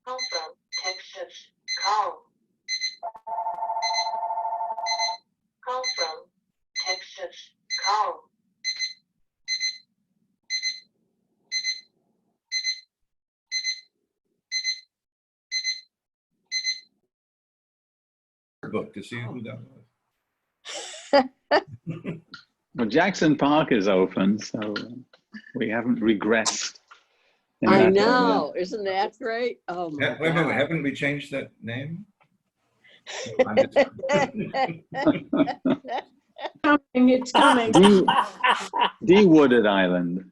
Call from Texas. Call. Call from Texas. Call. Book to see who that was. Well, Jackson Park is open, so we haven't regressed. in I that know, isn't that great? Oh my Wait a minute, God. haven't we changed that name? It's coming. De-wooded island.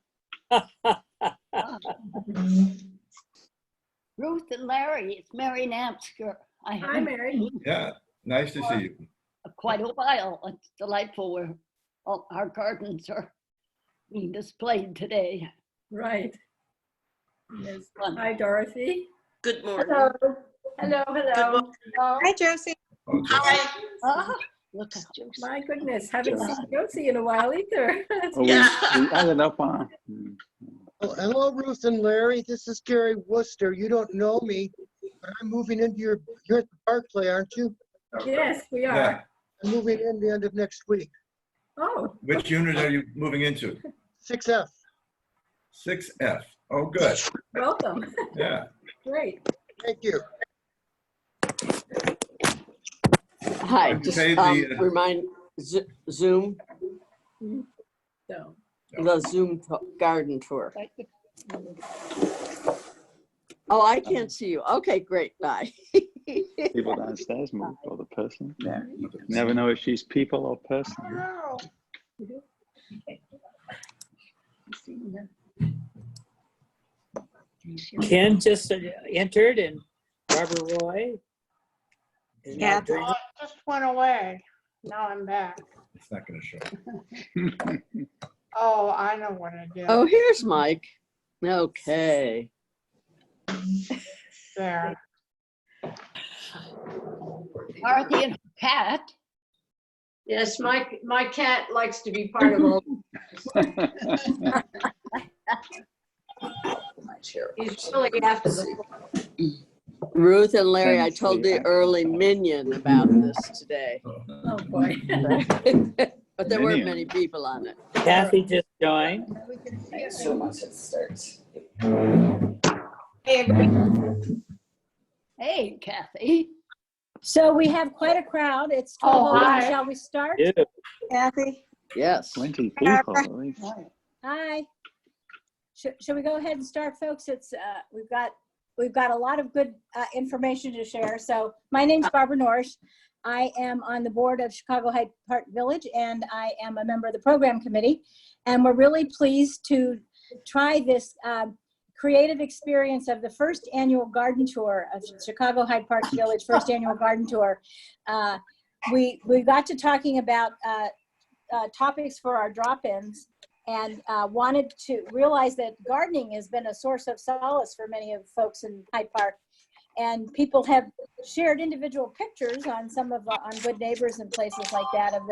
Ruth and Larry, it's Mary Napsker. I Hi, haven't Mary. seen Yeah, nice to see you. quite a while. It's delightful where all our gardens are being displayed today. Right. Yes. Fun. Hi, Dorothy. Good morning. Hello. Hello, hello. Oh, Hi, Josie. Oh, Hi. Ah, look at Josie. my goodness, haven't seen Josie in a while either. Oh, we added up on. Oh, hello, Ruth and Larry. This is Gary Worcester. You don't know me, but I'm moving into you're at the Barclay, aren't you? Yes, we Yeah, are. I'm moving in the end of next week. Oh, which unit are you moving into? 6F. 6F. Oh, good. welcome. Yeah. Great. Thank you. Hi, Okay, just the, remind Zoom, So, the Zoom garden tour. Oh, I can't see you. Okay, great, bye. People downstairs move for the person. Never know if she's people or person. Ken just entered and Barbara Roy. is now Yeah. joining. Oh, it just went away. Now I'm back. It's not going to show. Oh, I know what I did. Oh, here's Mike. Okay. There. Dorothy and her cat. Yes, my cat likes to be part of all. He's really after the. Ruth and Larry, I told the early minion about this today, oh boy. but there weren't Minion. many people on it. Kathy just joined. Hey, Kathy. So we have quite a crowd. It's Oh, 12:01. hi. Shall we start? Yeah. Kathy. Yes. 20 people. at least. Hi. Should we go ahead and start, folks? It's we've got a lot of good information to share. So my name's Barbara Norsch. I am on the board of Chicago Hyde Park Village, and I am a member of the program committee. And we're really pleased to try this creative experience of the first annual garden tour of Chicago Hyde Park Village, first annual garden tour. We got to talking about topics for our drop-ins, and wanted to realize that gardening has been a source of solace for many of folks in Hyde Park. And people have shared individual pictures on some of on Good Neighbors and places like that of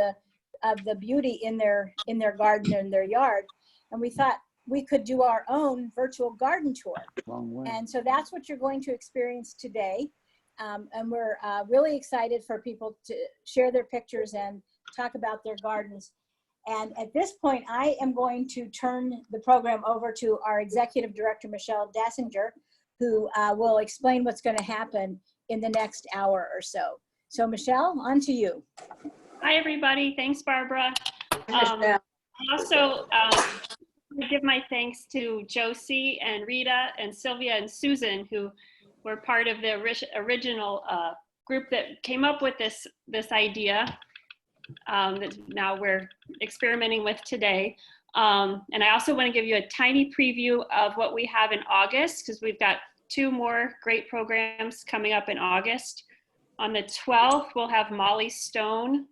the beauty in their garden and their yard. And we thought we could do our own virtual garden tour. Long way. And so that's what you're going to experience today. And we're really excited for people to share their pictures and talk about their gardens. And at this point, I am going to turn the program over to our Executive Director, Michelle Dassinger, who will explain what's going to happen in the next hour or so. So Michelle, on to you. Hi, everybody. Thanks, Barbara. Also, give my thanks to Josie and Rita and Sylvia and Susan, who were part of the original group that came up with this idea that now we're experimenting with today. And I also want to give you a tiny preview of what we have in August, because we've got 2 more great programs coming up in August. On the 12th, we'll have Molly Stone,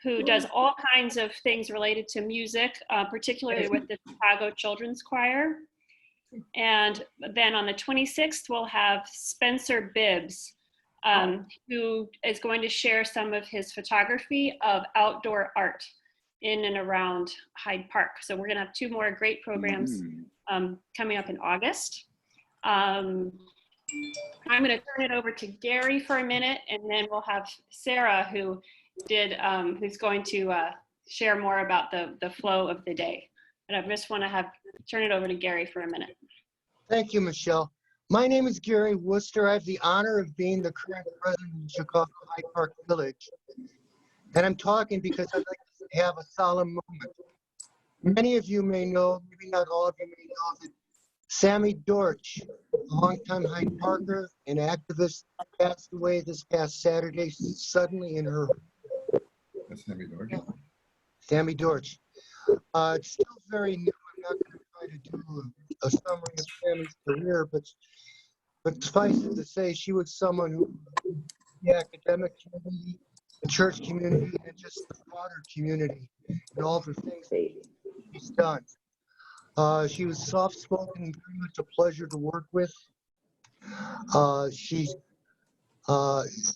who does all kinds of things related to music, particularly with the Chicago Children's Choir. And then on the 26th, we'll have Spencer Bibbs, who is going to share some of his photography of outdoor art in and around Hyde Park. So we're going to have 2 more great programs coming up in August. I'm going to turn it over to Gary for a minute, and then we'll have Sarah, who who's going to share more about the flow of the day. But I just want to turn it over to Gary for a minute. Thank you, Michelle. My name is Gary Worcester. I have the honor of being the current president of Chicago Hyde Park Village. And I'm talking because I'd like to have a solemn moment. Many of you may know, maybe not all of you may know, that Sammy Dorch, a longtime Hyde Parker and activist, passed away this past Saturday suddenly in her. That's Sammy Dorch. Sammy Dorch. It's still very new. I'm not going to try to do a summary of Sammy's career, but suffice it to say, she was someone who, the academic community, the church community, and just the broader community, and all the things that she's done. She was soft-spoken and very much a pleasure to work with.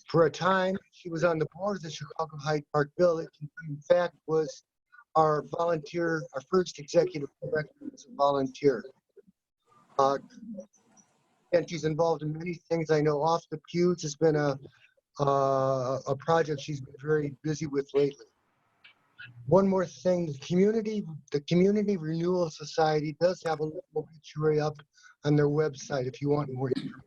For a time, she was on the board of the Chicago Hyde Park Village, and in fact was our first executive director as a volunteer. And she's involved in many things. I know Off the Pews has been a project she's been very busy with lately. One more thing, the Community Renewal Society does have a little obituary up on their website if you want more information.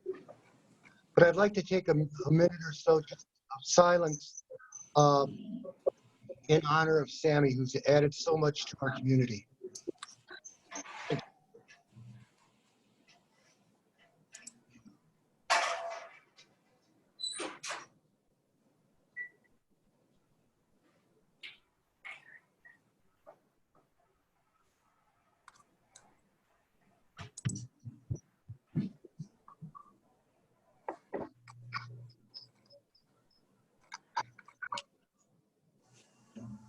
But I'd like to take a minute or so just of silence in honor of Sammy, who's added so much to our community.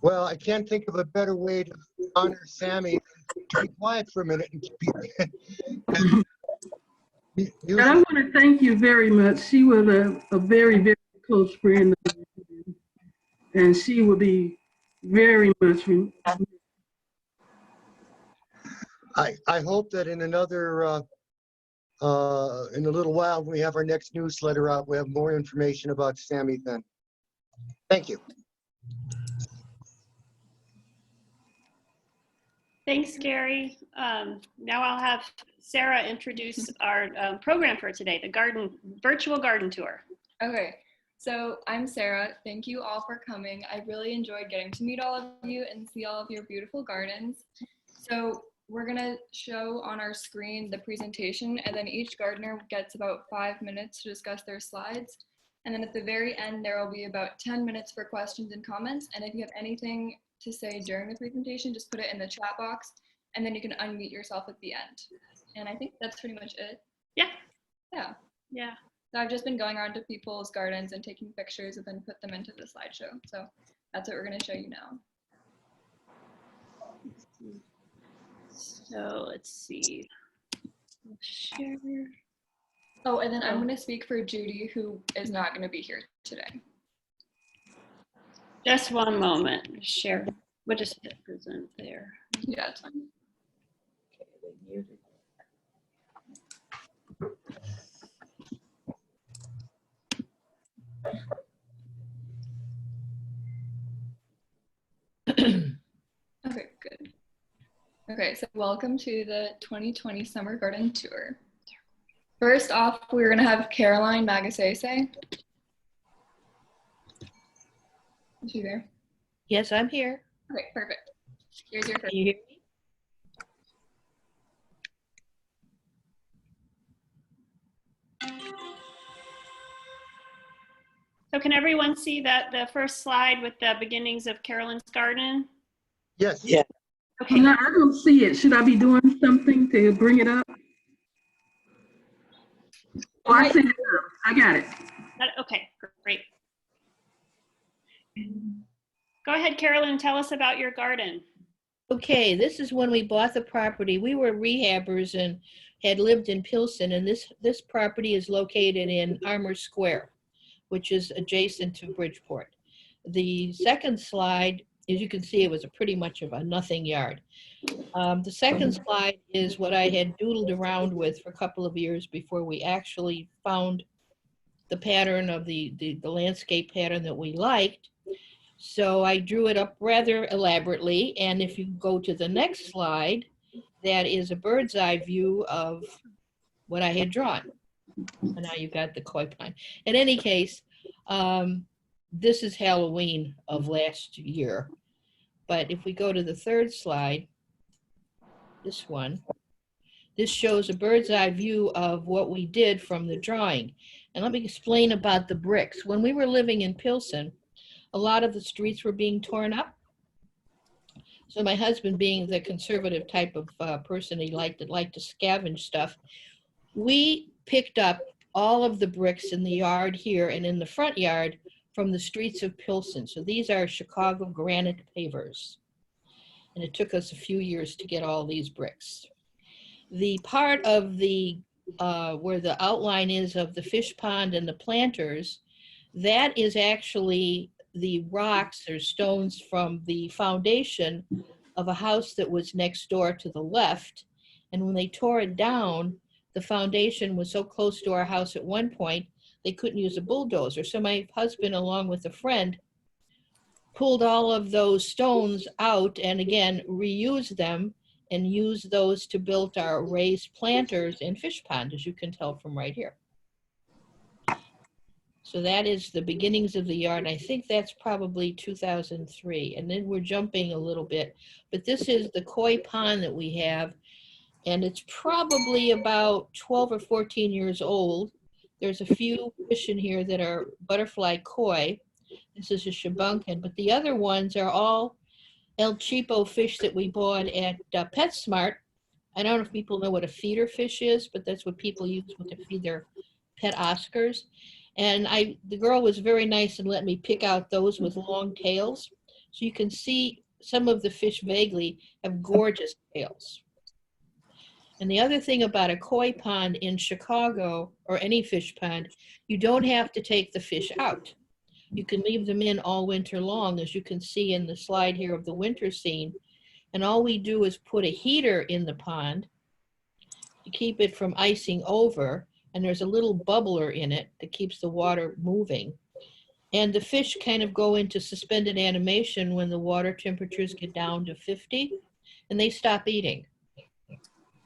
Well, I can't think of a better way to honor Sammy than to be quiet for a minute and And I want to thank you very much. She was a very, very close friend of mine, and she will be very much. I hope that in another in a little while, when we have our next newsletter out, we have more information about Sammy then. Thank you. Thanks, Gary. Now I'll have Sarah introduce our program for today, the virtual garden tour. Okay, so I'm Sarah. Thank you all for coming. I really enjoyed getting to meet all of you and see all of your beautiful gardens. So we're gonna show on our screen the presentation, and then each gardener gets about 5 minutes to discuss their slides. And then at the very end, there will be about 10 minutes for questions and comments. And if you have anything to say during the presentation, just put it in the chat box, and then you can unmute yourself at the end. And I think that's pretty much it. Yeah. Yeah. Yeah. So I've just been going around to people's gardens and taking pictures and then put them into the slideshow. So that's what we're going to show you now. So let's see. Share. Oh, and then I'm going to speak for Judy, who is not going to be here today. Just one moment. Share. We'll just hit present there. Yeah, it's fine. Okay, good. Okay, so welcome to the 2020 Summer Garden Tour. First off, we're going to have Caroline Magasese. Is she there? Yes, I'm here. Okay, perfect. Here's your first. Can you hear me? So can everyone see the first slide with the beginnings of Carolyn's garden? Yes. Yeah. Okay. No, I don't see it. Should I be doing something to bring it up? Oh, I see it now. I got it. Okay, great. Go ahead, Carolyn, tell us about your garden. Okay, this is when we bought the property. We were rehabbers and had lived in Pilsen, and this property is located in Armour Square, which is adjacent to Bridgeport. The second slide as you can see, it was a pretty much of a nothing yard. The second slide is what I had doodled around with for a couple of years before we actually found the pattern of the landscape pattern that we liked. So I drew it up rather elaborately. And if you go to the next slide, that is a bird's eye view of what I had drawn. And now you've got the koi pond. In any case, this is Halloween of last year. But if we go to the third slide, this one, this shows a bird's eye view of what we did from the drawing. And let me explain about the bricks. When we were living in Pilsen, a lot of the streets were being torn up. So my husband, being the conservative type of person he liked to scavenge stuff, we picked up all of the bricks in the yard here and in the front yard from the streets of Pilsen. So these are Chicago granite pavers. And it took us a few years to get all these bricks. The part of the, where the outline is of the fish pond and the planters, that is actually the rocks or stones from the foundation of a house that was next door to the left. And when they tore it down, the foundation was so close to our house at one point, they couldn't use a bulldozer. So my husband, along with a friend, pulled all of those stones out and again, reused them and used those to build our raised planters and fish pond, as you can tell from right here. So that is the beginnings of the yard. And I think that's probably 2003. And then we're jumping a little bit, but this is the koi pond that we have. And it's probably about 12 or 14 years old. There's a few fish in here that are butterfly koi. This is a shabunkin, but the other ones are all El Cheapo fish that we bought at PetSmart. I don't know if people know what a feeder fish is, but that's what people use to feed their pet Oscars. And the girl was very nice and let me pick out those with long tails. So you can see some of the fish vaguely have gorgeous tails. And the other thing about a koi pond in Chicago, or any fish pond, you don't have to take the fish out. You can leave them in all winter long, as you can see in the slide here of the winter scene. And all we do is put a heater in the pond to keep it from icing over. And there's a little bubbler in it that keeps the water moving. And the fish kind of go into suspended animation when the water temperatures get down to 50, and they stop eating.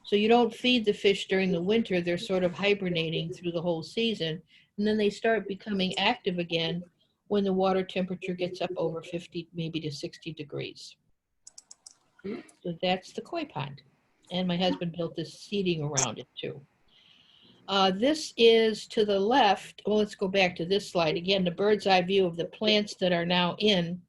So you don't feed the fish during the winter. They're sort of hibernating through the whole season. And then they start becoming active again when the water temperature gets up over 50, maybe to 60 degrees. So that's the koi pond. And my husband built this seating around it too. This is to the left. Well, let's go back to this slide. Again, the bird's eye view of the plants that are now in.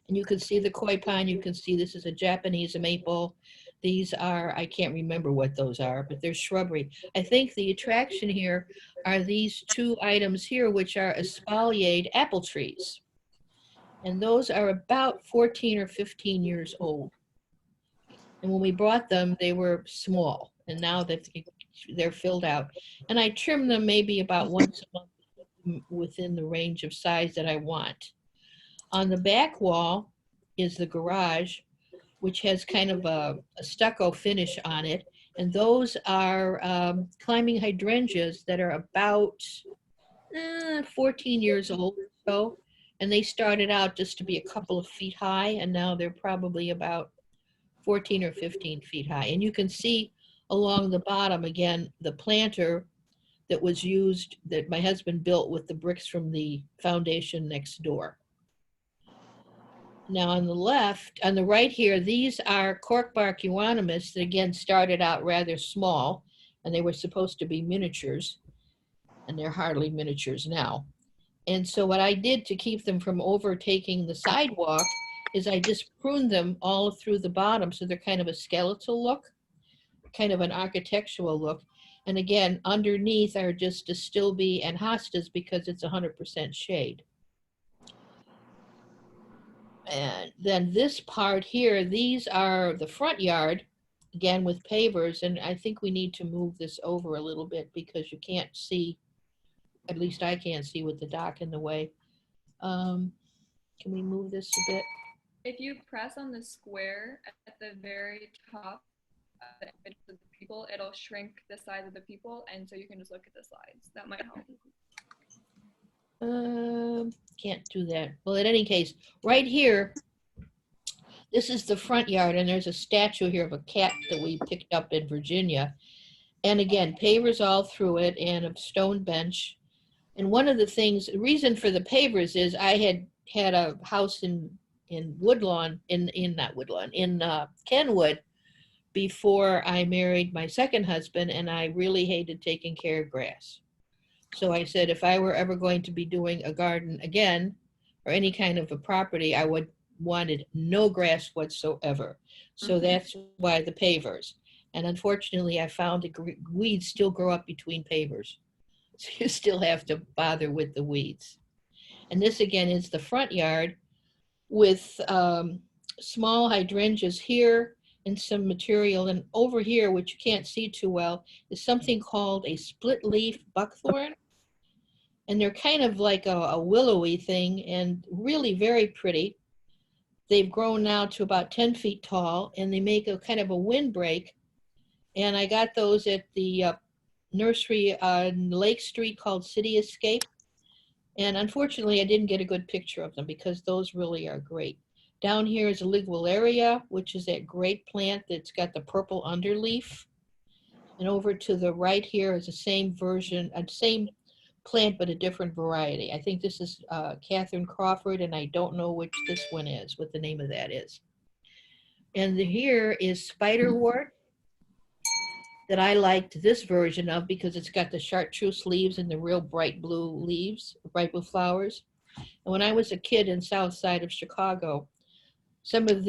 And you can see the koi pond. You can see this is a Japanese maple. These are, I can't remember what those are, but they're shrubbery. I think the attraction here are these two items here, which are espaliered apple trees. And those are about 14 or 15 years old. And when we bought them, they were small. And now that they're filled out. And I trim them maybe about once a month within the range of size that I want. On the back wall is the garage, which has kind of a stucco finish on it. And those are climbing hydrangeas that are about 14 years old or so. And they started out just to be a couple of feet high, and now they're probably about 14 or 15 feet high. And you can see along the bottom, again, the planter that was used, that my husband built with the bricks from the foundation next door. Now on the left, on the right here, these are corkbark euonymus that again started out rather small, and they were supposed to be miniatures, and they're hardly miniatures now. And so what I did to keep them from overtaking the sidewalk is I just pruned them all through the bottom, so they're kind of a skeletal look, kind of an architectural look. And again, underneath are just astilbe and hostas because it's 100% shade. And then this part here, these are the front yard, again with pavers, and I think we need to move this over a little bit because you can't see, at least I can't see with the dock in the way. Can we move this a bit? If you press on the square at the very top of the image of the people, it'll shrink the size of the people, and so you can just look at the slides. That might help. Can't do that. Well, in any case, right here, this is the front yard, and there's a statue here of a cat that we picked up in Virginia. And again, pavers all through it and a stone bench. And one of the things, the reason for the pavers is I had a house in Woodlawn, not Woodlawn, in Kenwood before I married my second husband, and I really hated taking care of grass. So I said, if I were ever going to be doing a garden again, or any kind of a property, I wanted no grass whatsoever. So that's why the pavers. And unfortunately, I found the weeds still grow up between pavers. So you still have to bother with the weeds. And this again is the front yard with small hydrangeas here and some material. And over here, which you can't see too well, is something called a split leaf buckthorn. And they're kind of like a willowy thing and really very pretty. They've grown now to about 10 feet tall, and they make a kind of a windbreak. And I got those at the nursery on Lake Street called City Escape. And unfortunately, I didn't get a good picture of them because those really are great. Down here is a Liguleria, which is that great plant that's got the purple underleaf. And over to the right here is the same version, same plant, but a different variety. I think this is Catherine Crawford, and I don't know which this one is, what the name of that is. And here is spiderwort that I liked this version of because it's got the chartreuse leaves and the real bright blue leaves, bright blue flowers. And when I was a kid in South Side of Chicago, some of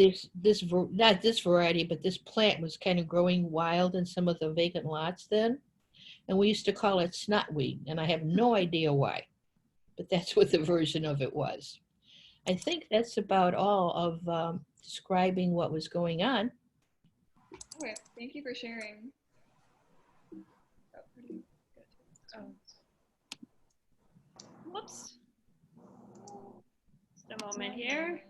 not this variety, but this plant was kind of growing wild in some of the vacant lots then. And we used to call it snotweed, and I have no idea why, but that's what the version of it was. I think that's about all of describing what was going on. Okay, thank you for sharing. Oh, pretty good. Oh. Whoops. Just a moment here.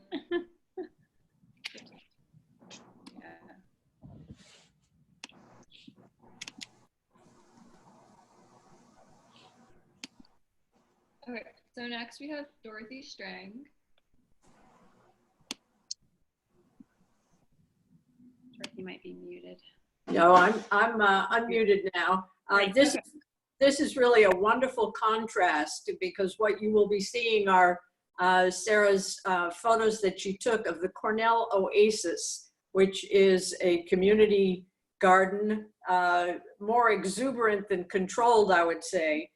Okay, so next we have Dorothy Strang. Dorothy might be muted. No, I'm unmuted now. This is really a wonderful contrast because what you will be seeing are Sarah's photos that she took of the Cornell Oasis, which is a community garden, more exuberant than controlled, I would say.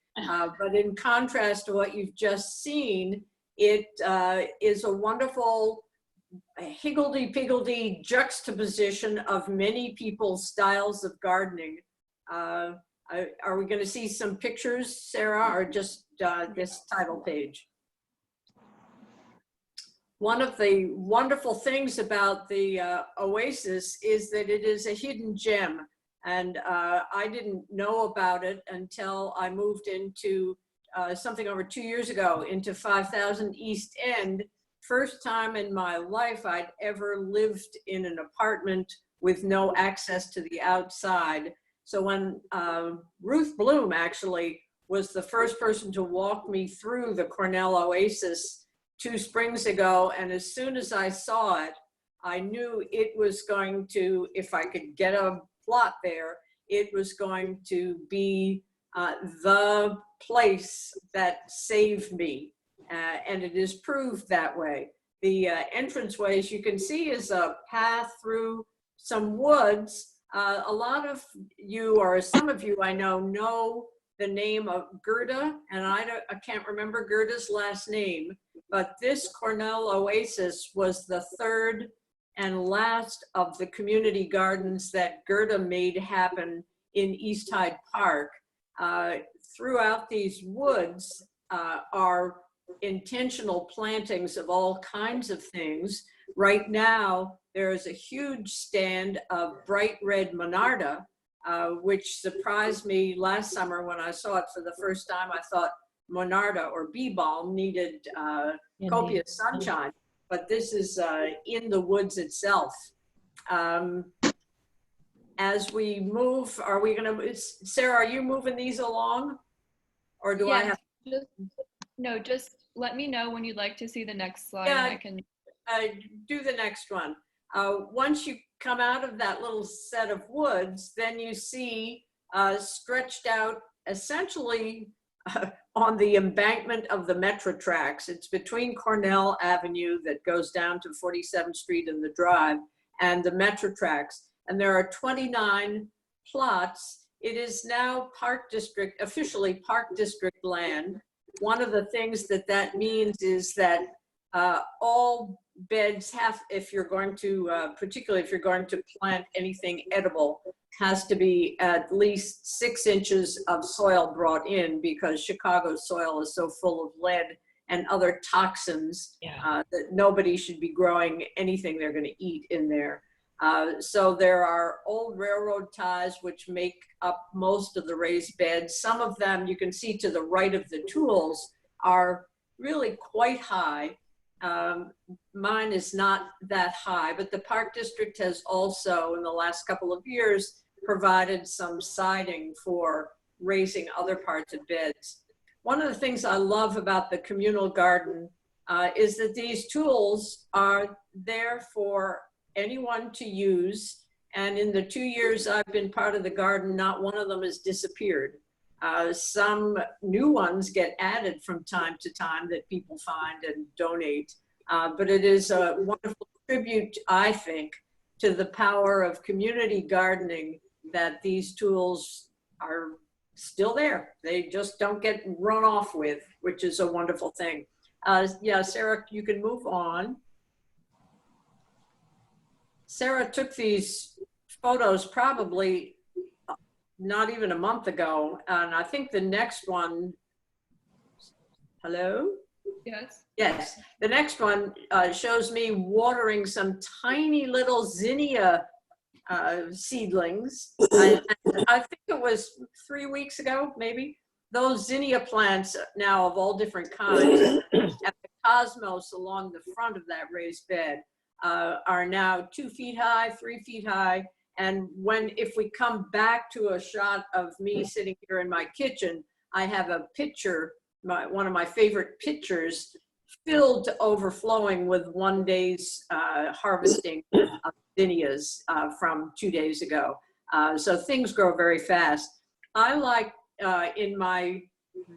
But in contrast to what you've just seen, it is a wonderful higgledy-piggledy juxtaposition of many people's styles of gardening. Are we going to see some pictures, Sarah, or just this title page? One of the wonderful things about the Oasis is that it is a hidden gem. And I didn't know about it until I moved into something over 2 years ago into 5000 East End. First time in my life I'd ever lived in an apartment with no access to the outside. So when Ruth Bloom actually was the first person to walk me through the Cornell Oasis 2 springs ago, and as soon as I saw it, I knew it was going to, if I could get a plot there, it was going to be the place that saved me. And it is proved that way. The entranceway, as you can see, is a path through some woods. A lot of you, or some of you I know the name of Gerda, and I can't remember Gerda's last name, but this Cornell Oasis was the third and last of the community gardens that Gerda made happen in East Hyde Park. Throughout these woods are intentional plantings of all kinds of things. Right now, there is a huge stand of bright red monarda, which surprised me last summer when I saw it for the first time. I thought, monarda or bee balm needed copious sunshine, but this is in the woods itself. As we move, are we gonna, Sarah, are you moving these along? Or do I have? No, just let me know when you'd like to see the next slide. Yeah, And I can do the next one. Once you come out of that little set of woods, then you see stretched out essentially on the embankment of the Metro tracks. It's between Cornell Avenue that goes down to 47th Street and the Drive and the Metro tracks. And there are 29 plots. It is now Park District, officially Park District land. One of the things that that means is that all beds have, if you're going to, particularly if you're going to plant anything edible, has to be at least 6 inches of soil brought in, because Chicago's soil is so full of lead and other toxins that nobody should be growing anything they're going to eat in there. So there are old railroad ties which make up most of the raised beds. Some of them you can see to the right of the tools are really quite high. Mine is not that high, but the Park District has also in the last couple of years provided some siding for raising other parts of beds. One of the things I love about the communal garden is that these tools are there for anyone to use. And in the 2 years I've been part of the garden, not one of them has disappeared. Some new ones get added from time to time that people find and donate. But it is a wonderful tribute, I think, to the power of community gardening that these tools are still there. They just don't get run off with, which is a wonderful thing. Yeah, Sarah, you can move on. Sarah took these photos probably not even a month ago. And I think the next one, hello? Yes. Yes, the next one shows me watering some tiny little zinnia seedlings. I think it was 3 weeks ago, maybe. Those zinnia plants now of all different kinds at the cosmos along the front of that raised bed are now 2 feet high, 3 feet high. And if we come back to a shot of me sitting here in my kitchen, I have a picture, one of my favorite pictures, filled to overflowing with one day's harvesting of zinnias from 2 days ago. So things grow very fast. I like, in my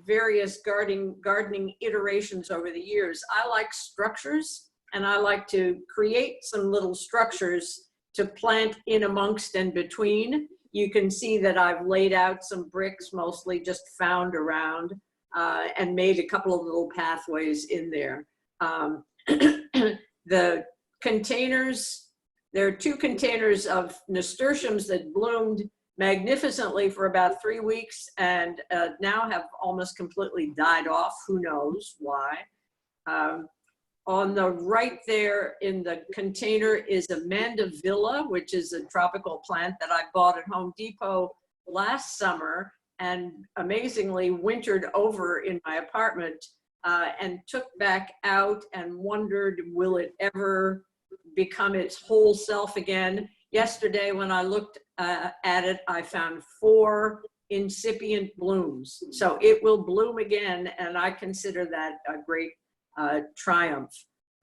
various gardening iterations over the years, I like structures, and I like to create some little structures to plant in amongst and between. You can see that I've laid out some bricks, mostly just found around, and made a couple of little pathways in there. The containers, there are 2 containers of nasturtiums that bloomed magnificently for about 3 weeks and now have almost completely died off. Who knows why? On the right there in the container is a mandevilla, which is a tropical plant that I bought at Home Depot last summer and amazingly wintered over in my apartment and took back out and wondered, will it ever become its whole self again? Yesterday, when I looked at it, I found 4 incipient blooms. So it will bloom again, and I consider that a great triumph.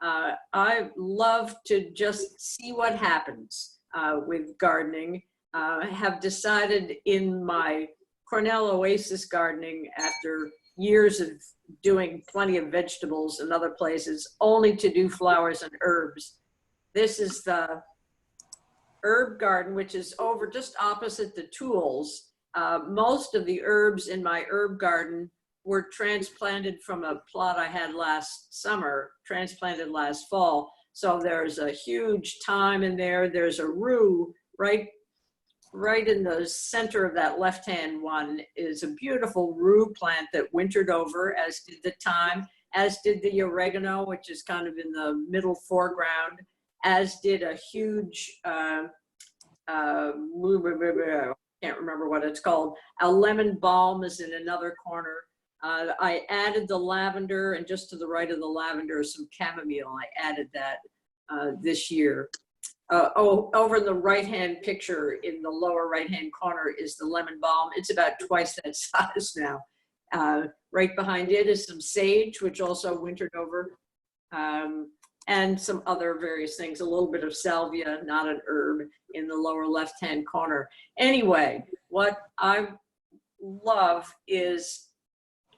I love to just see what happens with gardening. I have decided in my Cornell Oasis gardening, after years of doing plenty of vegetables in other places, only to do flowers and herbs. This is the herb garden, which is over just opposite the tools. Most of the herbs in my herb garden were transplanted from a plot I had last summer, transplanted last fall. So there's a huge thyme in there. There's a rue right in the center of that left-hand one is a beautiful rue plant that wintered over, as did the thyme, as did the oregano, which is kind of in the middle foreground, as did a huge, I can't remember what it's called. A lemon balm is in another corner. I added the lavender, and just to the right of the lavender is some chamomile. I added that this year. Over in the right-hand picture, in the lower right-hand corner, is the lemon balm. It's about twice that size now. Right behind it is some sage, which also wintered over, and some other various things, a little bit of salvia, not an herb, in the lower left-hand corner. Anyway, what I love is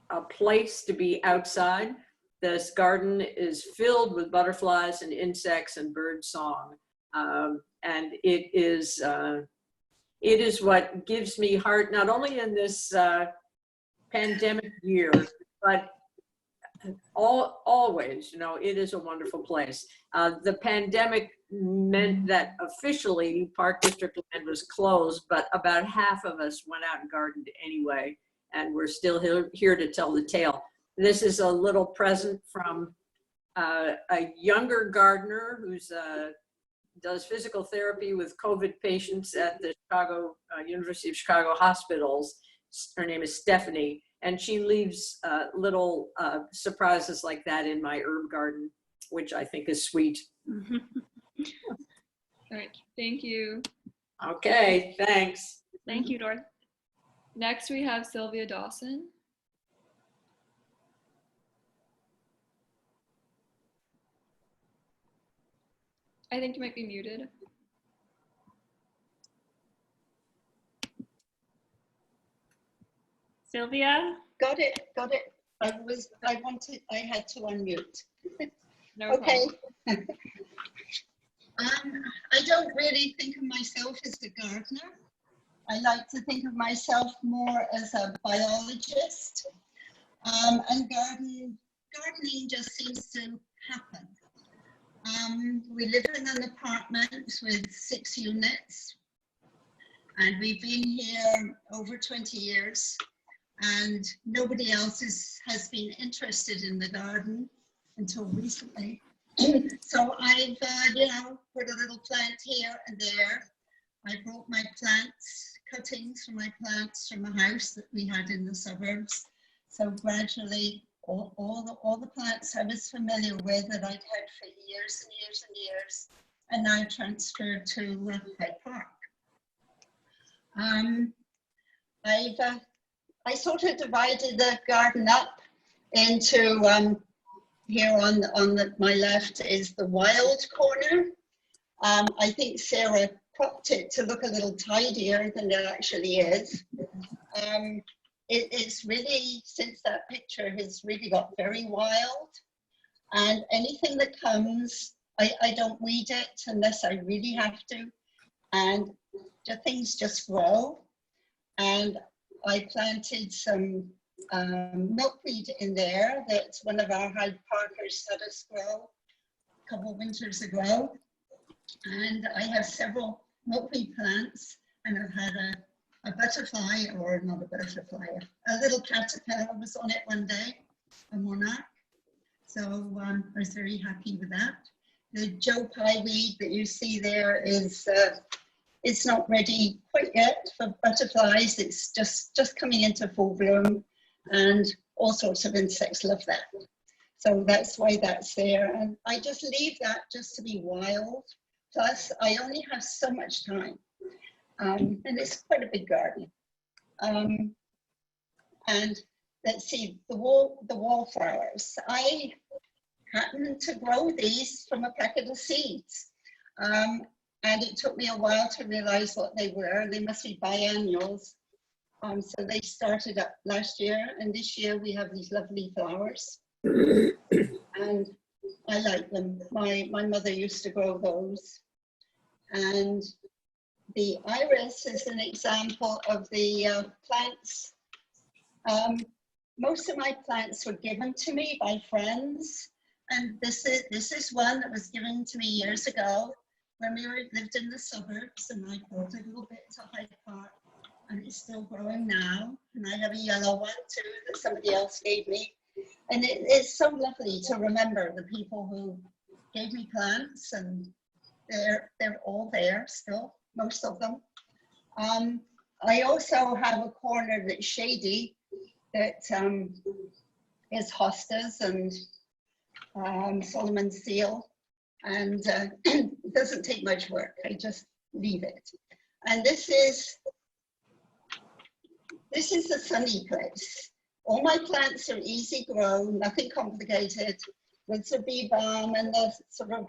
a place to be outside. This garden is filled with butterflies and insects and bird song. And it is what gives me heart, not only in this pandemic year, but always, you know, it is a wonderful place. The pandemic meant that officially Park District land was closed, but about half of us went out and gardened anyway, and we're still here to tell the tale. This is a little present from a younger gardener who's does physical therapy with COVID patients at the University of Chicago hospitals. Her name is Stephanie, and she leaves little surprises like that in my herb garden, which I think is sweet. All right, thank you. Okay, thanks. Thank you, Dorothy. Next, we have Sylvia Dawson. I think you might be muted. Sylvia? Got it. I had to unmute. No okay. problem. I don't really think of myself as a gardener. I like to think of myself more as a biologist. And gardening just seems to happen. We live in an apartment with 6 units, and we've been here over 20 years, and nobody else has been interested in the garden until recently. So I've, put a little plant here and there. I brought my cuttings from my plants from a house that we had in the suburbs. So gradually, all the plants I was familiar with that I'd had for years and years and years, and now transferred to Hyde Park. I sort of divided the garden up into here on my left is the wild corner. I think Sarah cropped it to look a little tidier than it actually is. It's really, since that picture, has really got very wild. And anything that comes, I don't weed it unless I really have to. And the things just grow. And I planted some milkweed in there that one of our Hyde Parkers let us grow a couple of winters ago. And I have several milkweed plants, and I've had a butterfly, or not a butterfly, a little caterpillar was on it one day, a monarch. So I was very happy with that. The Joe Pye weed that you see there is, it's not ready quite yet for butterflies. It's just coming into full bloom, and all sorts of insects love that. So that's why that's there. And I just leave that just to be wild. Plus, I only have so much time. And it's quite a big garden. And let's see, the wallflowers. I happened to grow these from a packet of seeds. And it took me a while to realize what they were. They must be biennials. So they started up last year, and this year we have these lovely flowers. And I like them. My mother used to grow those. And the iris is an example of the plants. Most of my plants were given to me by friends. And this is one that was given to me years ago when we lived in the suburbs, and I brought a little bit to Hyde Park, and it's still growing now. And I have a yellow one too that somebody else gave me. And it's so lovely to remember the people who gave me plants, and they're all there still, most of them. I also have a corner that's shady, that is hostas and Solomon seal, and it doesn't take much work. I just leave it. And this is a sunny place. All my plants are easy grow, nothing complicated. With the bee balm and the sort of,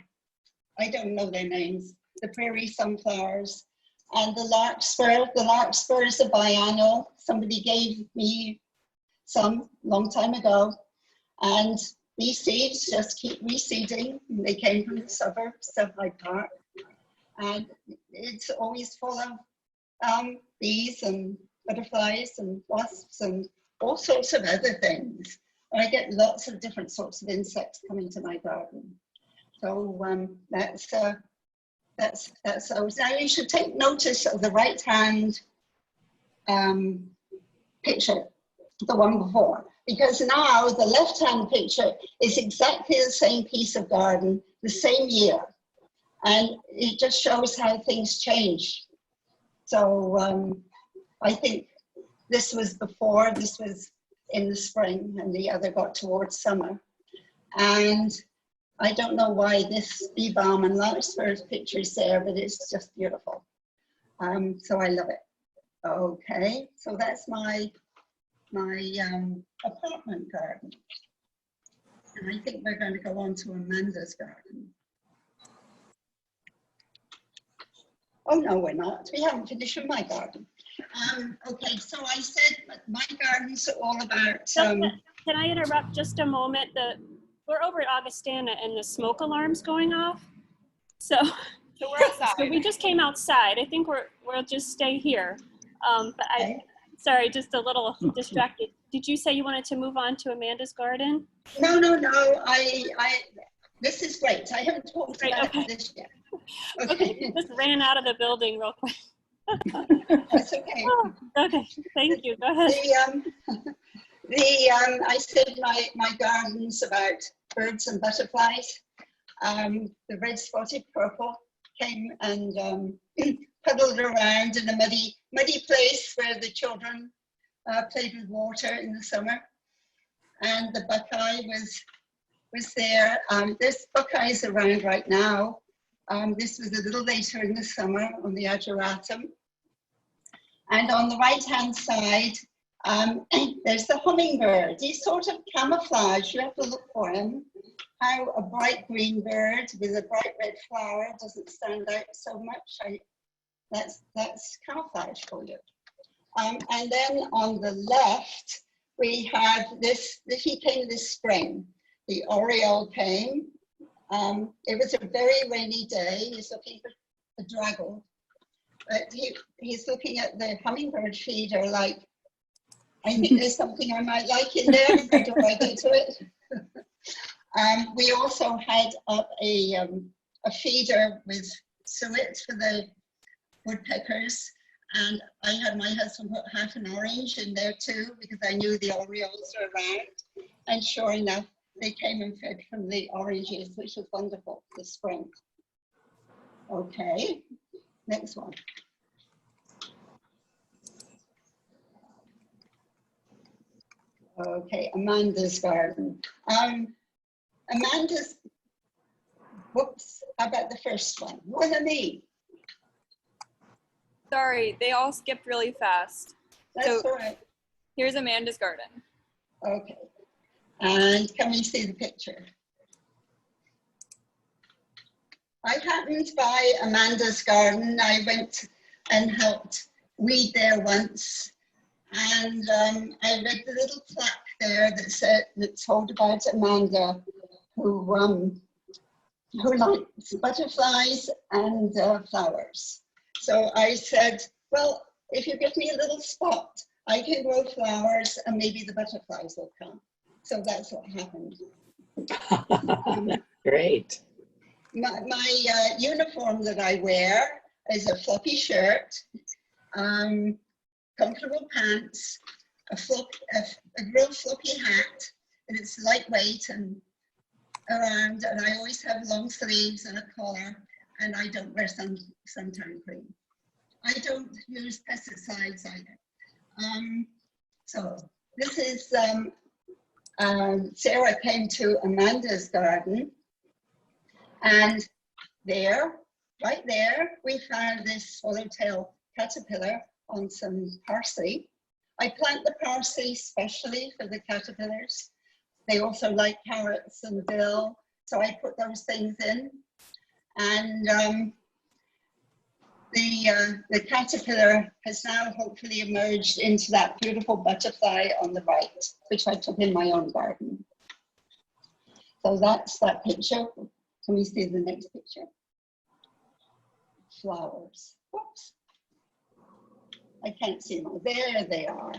I don't know their names, the prairie sunflowers, and the larkspur. The larkspur is a biennial. Somebody gave me some long time ago, and these seeds just keep reseeding. They came from the suburbs of Hyde Park, and it's always full of bees and butterflies and wasps and all sorts of other things. I get lots of different sorts of insects coming to my garden. So that's always. Now you should take notice of the right-hand picture, the one before, because now the left-hand picture is exactly the same piece of garden, the same year, and it just shows how things change. So I think this was before, this was in the spring, and the other got towards summer. And I don't know why this bee balm and larkspur's picture is there, but it's just beautiful. So I love it. Okay, so that's my apartment garden. And I think we're going to go on to Amanda's garden. Oh no, we're not. We haven't finished with my garden. Okay, so I said my gardens are all about. Can I interrupt just a moment? We're over at Augustana and the smoke alarm's going off. So we're outside. So we just came outside. I think we'll just stay here. But sorry, just a little distracted. Did you say you wanted to move on to Amanda's garden? No. This is great. I haven't talked about this yet. Okay. Just ran out of the building real quick. That's okay. Oh, okay, thank you. Go ahead. I said my garden's about birds and butterflies. The red spotted purple came and puddled around in a muddy place where the children played with water in the summer. And the buckeye was there. There's buckeyes around right now. This was a little later in the summer on the ageratum. And on the right-hand side, there's the hummingbird. He's sort of camouflage. You have to look for him. How a bright green bird with a bright red flower doesn't stand out so much. That's camouflage for you. And then on the left, we have this. He came this spring. The oriole came. It was a very rainy day. He's looking for a draggle. But he's looking at the hummingbird feeder like, I think there's something I might like in there. How do I get to it? We also had up a feeder with suet for the woodpeckers. And I had my husband put half an orange in there too, because I knew the orioles were around. And sure enough, they came and fed from the oranges, which was wonderful this spring. Okay, next one. Okay, Amanda's garden. Amanda's, whoops, how about the first one? What I mean? Sorry, they all skipped really fast. That's all right. Here's Amanda's garden. Okay, and can we see the picture? I happened by Amanda's garden. I went and helped weed there once. And I read the little plaque there that told about Amanda, who likes butterflies and flowers. So I said, well, if you give me a little spot, I can grow flowers and maybe the butterflies will come. So that's what happened. Great. My uniform that I wear is a floppy shirt, comfortable pants, a real floppy hat, and it's lightweight and around, and I always have long sleeves and a collar, and I don't wear suntan cream. I don't use pesticides either. So this is, Sarah came to Amanda's garden, and there, right there, we found this swallowtail caterpillar on some parsley. I plant the parsley specially for the caterpillars. They also like carrots and dill, so I put those things in. And the caterpillar has now hopefully emerged into that beautiful butterfly on the right, which I took in my own garden. So that's that picture. Can we see the next picture? Flowers. Whoops. I can't see them. There they are.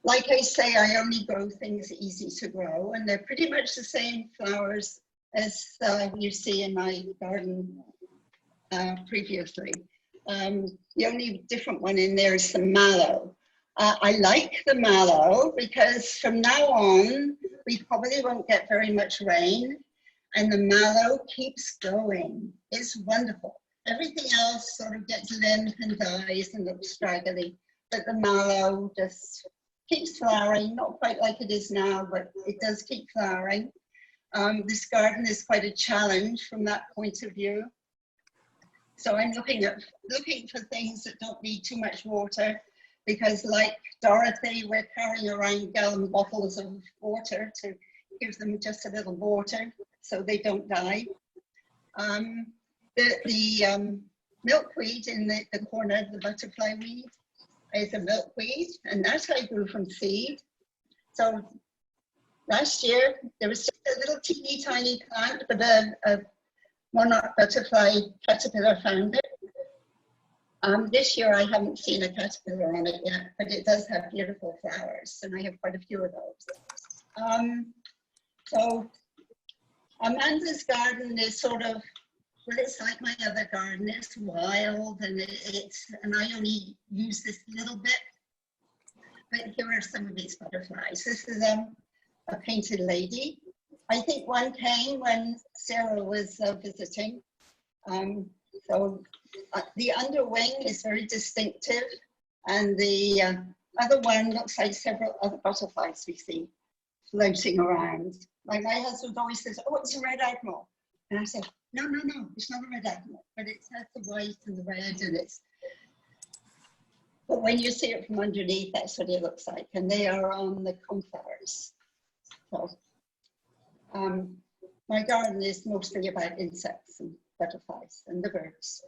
Like I say, I only grow things easy to grow, and they're pretty much the same flowers as you see in my garden previously. The only different one in there is the mallow. I like the mallow because from now on, we probably won't get very much rain, and the mallow keeps going. It's wonderful. Everything else sort of gets limp and dies and looks straggly, but the mallow just keeps flowering, not quite like it is now, but it does keep flowering. This garden is quite a challenge from that point of view. So I'm looking for things that don't need too much water, because like Dorothy, we're carrying around gallon bottles of water to give them just a little water so they don't die. The milkweed in the corner, the butterfly weed, is a milkweed, and that I grew from seed. So last year, there was just a little teeny tiny plant, but a monarch butterfly caterpillar found it. This year, I haven't seen a caterpillar on it yet, but it does have beautiful flowers, and I have quite a few of those. So Amanda's garden is sort of, well, it's like my other garden. It's wild, and and I only use this little bit. But here are some of these butterflies. This is a painted lady. I think one came when Sarah was visiting. So the underwing is very distinctive, and the other one looks like several other butterflies we see floating around. Like my husband always says, "Oh, it's a red admiral," and I said, "No, no, no, it's not a red admiral, but it has the white and the red, and it's." But when you see it from underneath, that's what it looks like, and they are on the coneflowers. So my garden is mostly about insects and butterflies and the birds.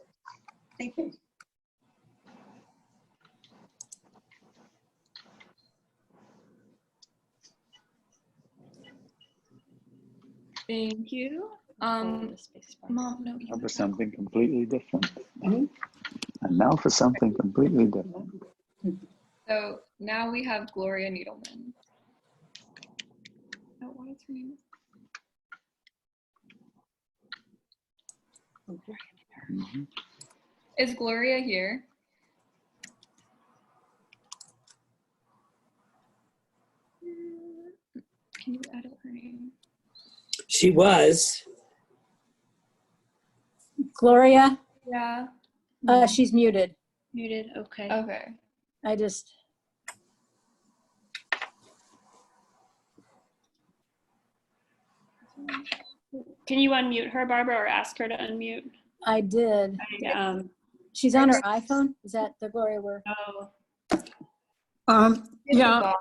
Thank you. Thank you. Mom, no. Now for something completely different. And now for something completely different. So now we have Gloria Needleman. Oh, what is her name? Is Gloria here? Can you edit her name? She was. Gloria, Yeah. she's muted. Muted, okay. Okay. I just, Can you unmute her, Barbara, or ask her to unmute? I did. She's on her iPhone? Is that the Gloria we're? Yeah,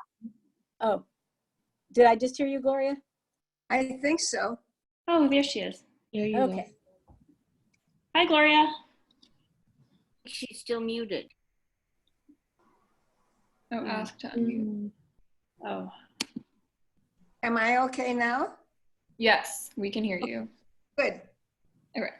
Oh, did I just hear you, Gloria? I think so. Oh, there she is. There you Okay. Hi, Gloria. She's still muted. Oh, ask to unmute. Oh. Am I okay now? Yes, we can hear you. Good. Okay.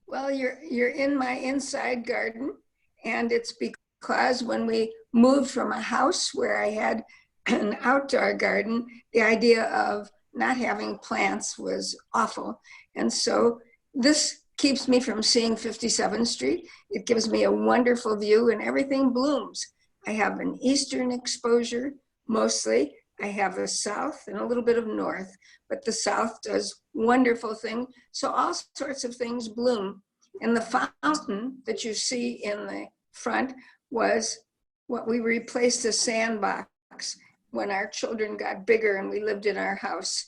Well, you're in my inside garden, and it's because when we moved from a house where I had an outdoor garden, the idea of not having plants was awful. And so this keeps me from seeing 57th Street. It gives me a wonderful view, and everything blooms. I have an eastern exposure mostly. I have a south and a little bit of north, but the south does wonderful things. So all sorts of things bloom. And the fountain that you see in the front was what we replaced a sandbox. when our children got bigger and we lived in our house.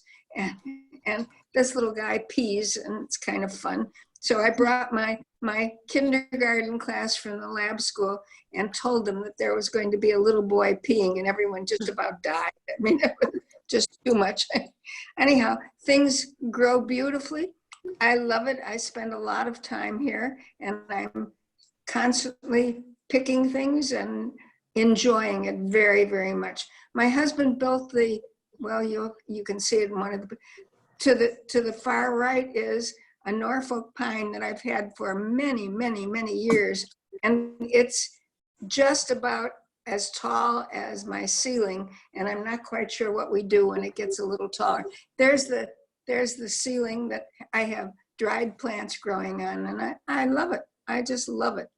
And this little guy pees, and it's kind of fun. So I brought my kindergarten class from the lab school and told them that there was going to be a little boy peeing, and everyone just about died. I mean, it was just too much. Anyhow, things grow beautifully. I love it. I spend a lot of time here, and I'm constantly picking things and enjoying it very, very much. My husband built the, well, you can see it in one of the, to the far right is a Norfolk pine that I've had for many, many, many years. And it's just about as tall as my ceiling. And I'm not quite sure what we do when it gets a little taller. There's the ceiling that I have dried plants growing on, and I love it. I just love it.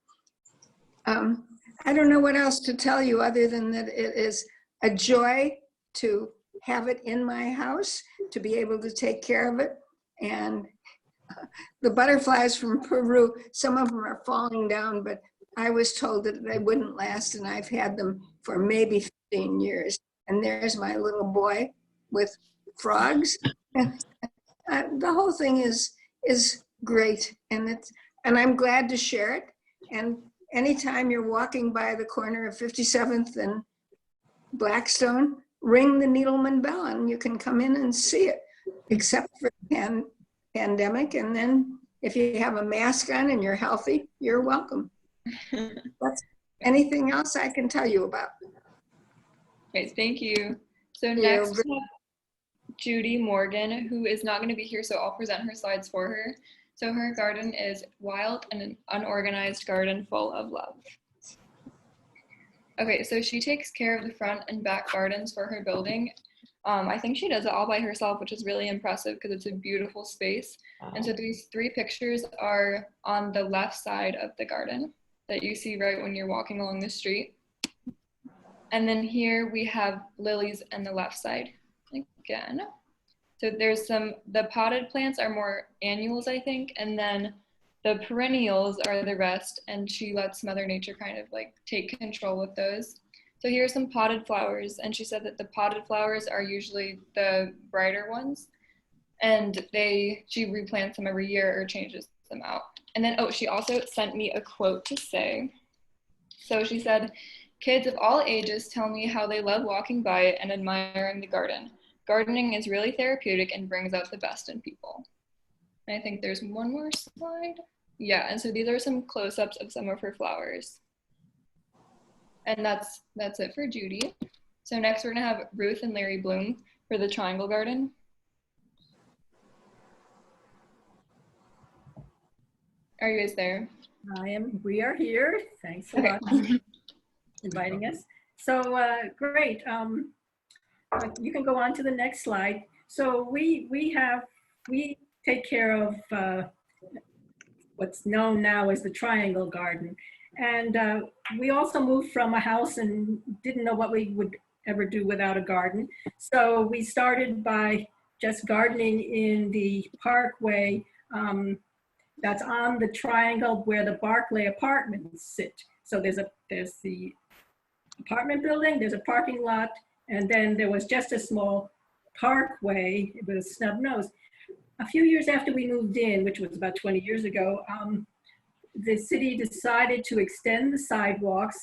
I don't know what else to tell you other than that it is a joy to have it in my house, to be able to take care of it. And the butterflies from Peru, some of them are falling down, but I was told that they wouldn't last, and I've had them for maybe 15 years. And there's my little boy with frogs. The whole thing is great, and I'm glad to share it. And anytime you're walking by the corner of 57th and Blackstone, ring the Needleman bell and you can come in and see it, except for the pandemic. And then if you have a mask on and you're healthy, you're welcome. That's anything else I can tell you about. Great, thank you. So next we have Judy Morgan, who is not going to be here, so I'll present her slides for her. So her garden is wild and an unorganized garden full of love. Okay, so she takes care of the front and back gardens for her building. I think she does it all by herself, which is really impressive because it's a beautiful space. And so these three pictures are on the left side of the garden that you see right when you're walking along the street. And then here we have lilies on the left side again. So there's the potted plants are more annuals, I think, and then the perennials are the rest, and she lets Mother Nature kind of like take control with those. So here are some potted flowers, and she said that the potted flowers are usually the brighter ones, and she replants them every year or changes them out. And then, she also sent me a quote to say. So she said, "Kids of all ages tell me how they love walking by it and admiring the garden. Gardening is really therapeutic and brings out the best in people." And I think there's one more slide. Yeah, and so these are some close-ups of some of her flowers. And that's it for Judy. So next we're gonna have Ruth and Larry Bloom for the Triangle Garden. Are you guys there? We are here. Thanks a lot for inviting us. So great. You can go on to the next slide. So we take care of what's known now as the Triangle Garden. And we also moved from a house and didn't know what we would ever do without a garden. So we started by just gardening in the parkway that's on the triangle where the Barclay Apartments sit. So there's the apartment building, there's a parking lot, and then there was just a small parkway with a snub nose. A few years after we moved in, which was about 20 years ago, the city decided to extend the sidewalks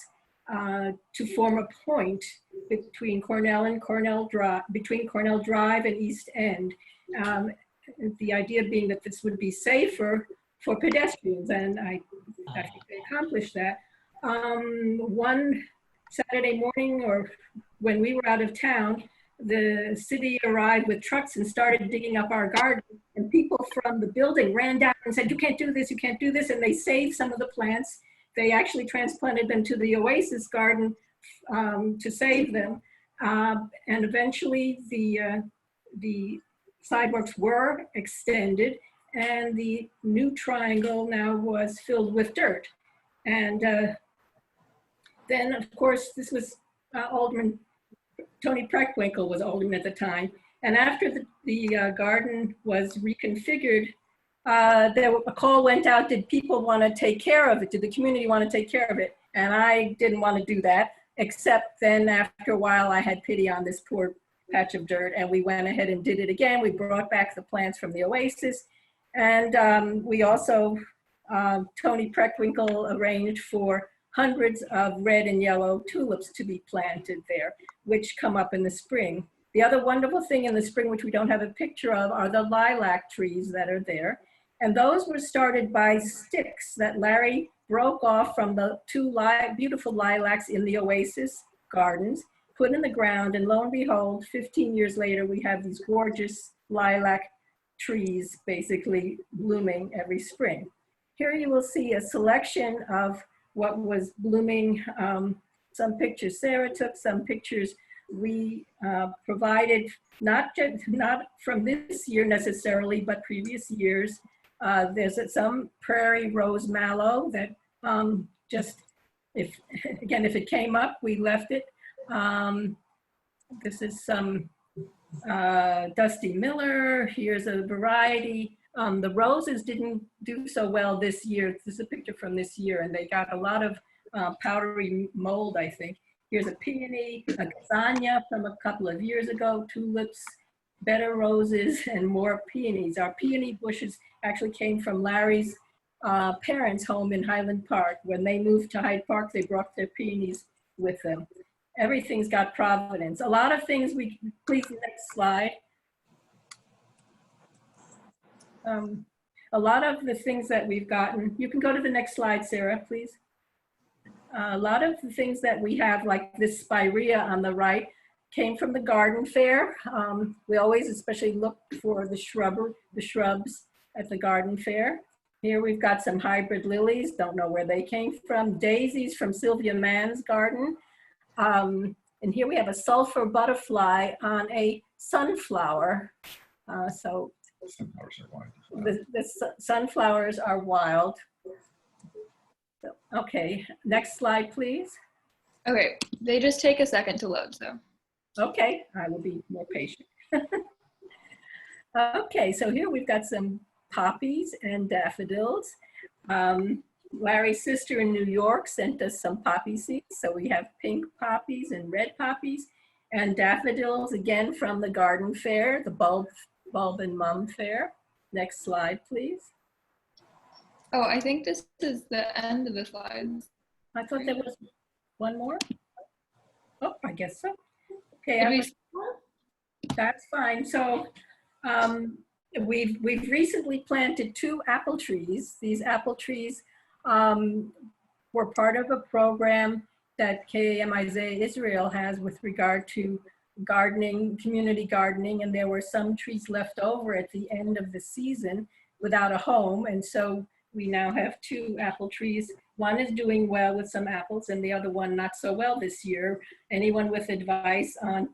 to form a point between Cornell and Cornell Drive, between Cornell Drive and East End. The idea being that this would be safer for pedestrians, and I think they accomplished that. One Saturday morning, or when we were out of town, the city arrived with trucks and started digging up our garden, and people from the building ran down and said, "You can't do this, you can't do this," and they saved some of the plants. They actually transplanted them to the Oasis garden to save them. And eventually the sidewalks were extended, and the new triangle now was filled with dirt. And then, of course, this was Alderman Tony Preckwinkle was alderman at the time. And after the garden was reconfigured, a call went out, did people want to take care of it? Did the community want to take care of it? And I didn't want to do that. except then after a while, I had pity on this poor patch of dirt, and we went ahead and did it again. We brought back the plants from the oasis, and we also, Tony Preckwinkle arranged for hundreds of red and yellow tulips to be planted there, which come up in the spring. The other wonderful thing in the spring, which we don't have a picture of, are the lilac trees that are there. And those were started by sticks that Larry broke off from the two beautiful lilacs in the Oasis Gardens, put in the ground, and lo and behold, 15 years later, we have these gorgeous lilac trees basically blooming every spring. Here you will see a selection of what was blooming. Some pictures Sarah took, some pictures we provided, not from this year necessarily, but previous years. There's some prairie rose mallow that if it came up, we left it. This is some Dusty Miller. Here's a variety. The roses didn't do so well this year. This is a picture from this year, and they got a lot of powdery mold, I think. Here's a peony, a gazania from a couple of years ago, tulips, better roses, and more peonies. Our peony bushes actually came from Larry's parents' home in Highland Park. When they moved to Hyde Park, they brought their peonies with them. Everything's got providence. A lot of things please, next slide. A lot of the things that we've gotten, you can go to the next slide, Sarah, please. A lot of the things that we have, like this spirea on the right, came from the garden fair. We always especially look for the shrubs at the garden fair. Here we've got some hybrid lilies, don't know where they came from. Daisies from Sylvia Mann's garden. And here we have a sulfur butterfly on a sunflower. Sunflowers are wild. The sunflowers are wild. So, okay, next slide, please. Okay, they just take a second to load, so. Okay, I will be more patient. Okay, so here we've got some poppies and daffodils. Larry's sister in New York sent us some poppy seeds. So we have pink poppies and red poppies and daffodils, again from the garden fair, the bulb and mum fair. Next slide, please. Oh, I think this is the end of the slides. I thought there was one more. Oh, I guess so. Okay, that's fine. So we've recently planted 2 apple trees. These apple trees were part of a program that KAMIZ Israel has with regard to gardening, community gardening, and there were some trees left over at the end of the season without a home, and so we now have 2 apple trees. One is doing well with some apples and the other one not so well this year. Anyone with advice on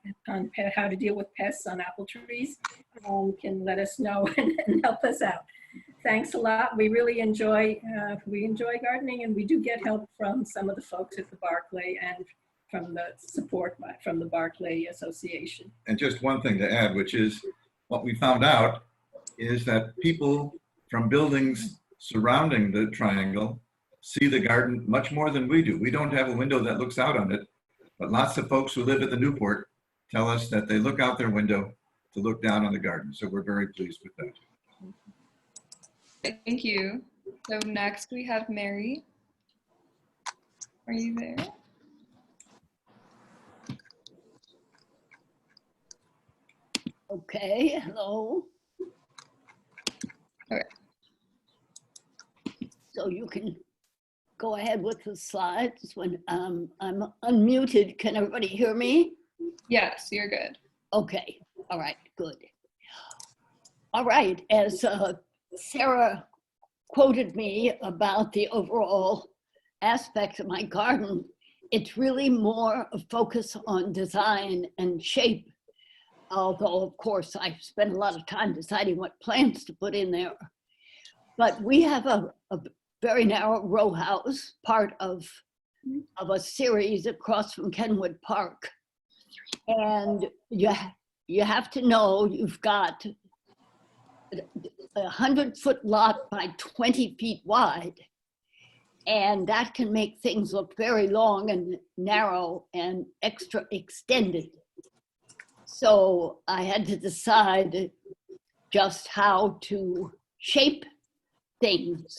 how to deal with pests on apple trees can let us know and help us out. Thanks a lot. We really enjoy gardening, and we do get help from some of the folks at the Barclay and from the support from the Barclay Association. And just one thing to add, which is what we found out is that people from buildings surrounding the triangle see the garden much more than we do. We don't have a window that looks out on it, but lots of folks who live at the Newport tell us that they look out their window to look down on the garden. So we're very pleased with that. Thank you. So next we have Mary. Are you there? Okay, hello. Okay. So you can go ahead with the slides when I'm unmuted. Can everybody hear me? Yes, you're good. Okay, all right, good. All right, as Sarah quoted me about the overall aspect of my garden, it's really more a focus on design and shape. Although, of course, I spent a lot of time deciding what plants to put in there. But we have a very narrow row house, part of a series across from Kenwood Park. And you have to know you've got a 100-foot lot by 20 feet wide. And that can make things look very long and narrow and extra extended. So I had to decide just how to shape things.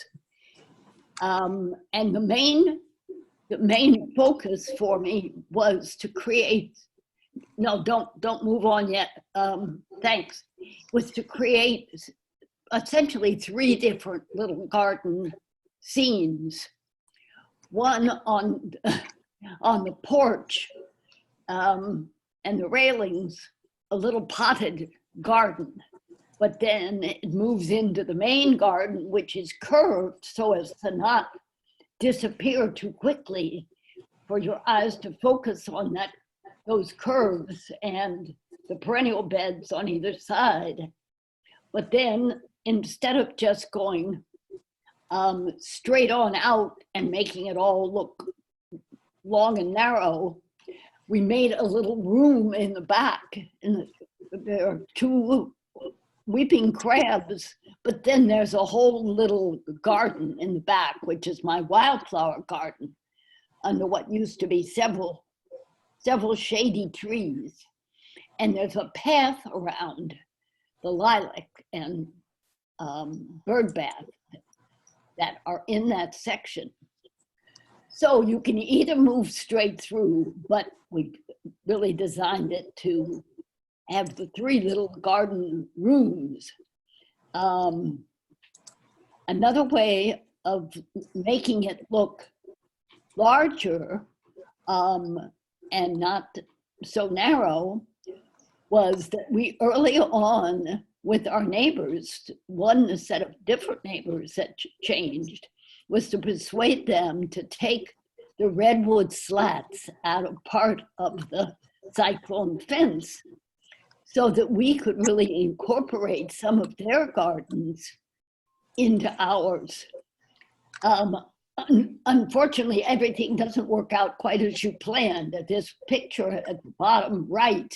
And the main focus for me was to create, no, don't move on yet, thanks, was to create essentially 3 different little garden scenes. One on the porch and the railings, a little potted garden, but then it moves into the main garden, which is curved so as to not disappear too quickly, for your eyes to focus on those curves and the perennial beds on either side. But then instead of just going straight on out and making it all look long and narrow, we made a little room in the back, and there are 2 weeping crabs, but then there's a whole little garden in the back, which is my wildflower garden under what used to be several shady trees. And there's a path around the lilac and bird bath that are in that section. So you can either move straight through, but we really designed it to have the 3 little garden rooms. Another way of making it look larger and not so narrow was that we early on with our neighbors, one set of different neighbors that changed was to persuade them to take the redwood slats out of part of the cyclone fence so that we could really incorporate some of their gardens into ours. Unfortunately, everything doesn't work out quite as you planned. This picture at the bottom right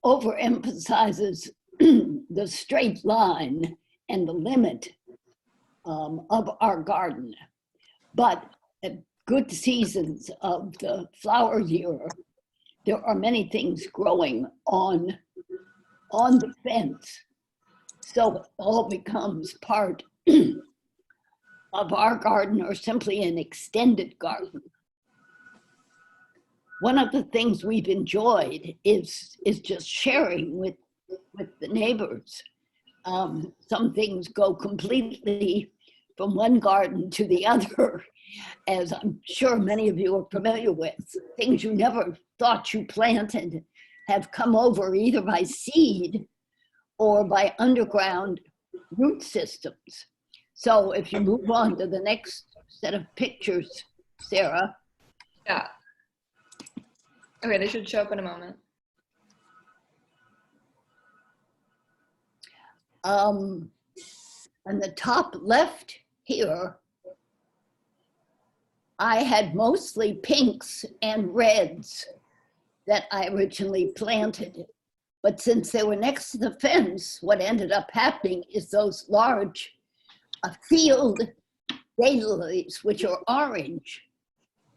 overemphasizes the straight line and the limit of our garden. But at good seasons of the flower year, there are many things growing on the fence. So it all becomes part of our garden or simply an extended garden. One of the things we've enjoyed is just sharing with the neighbors. Some things go completely from one garden to the other, as I'm sure many of you are familiar with. Things you never thought you planted have come over either by seed or by underground root systems. So if you move on to the next set of pictures, Sarah. Yeah. Okay, they should show up in a moment. On the top left here, I had mostly pinks and reds that I originally planted. But since they were next to the fence, what ended up happening is those large field daylilies, which are orange,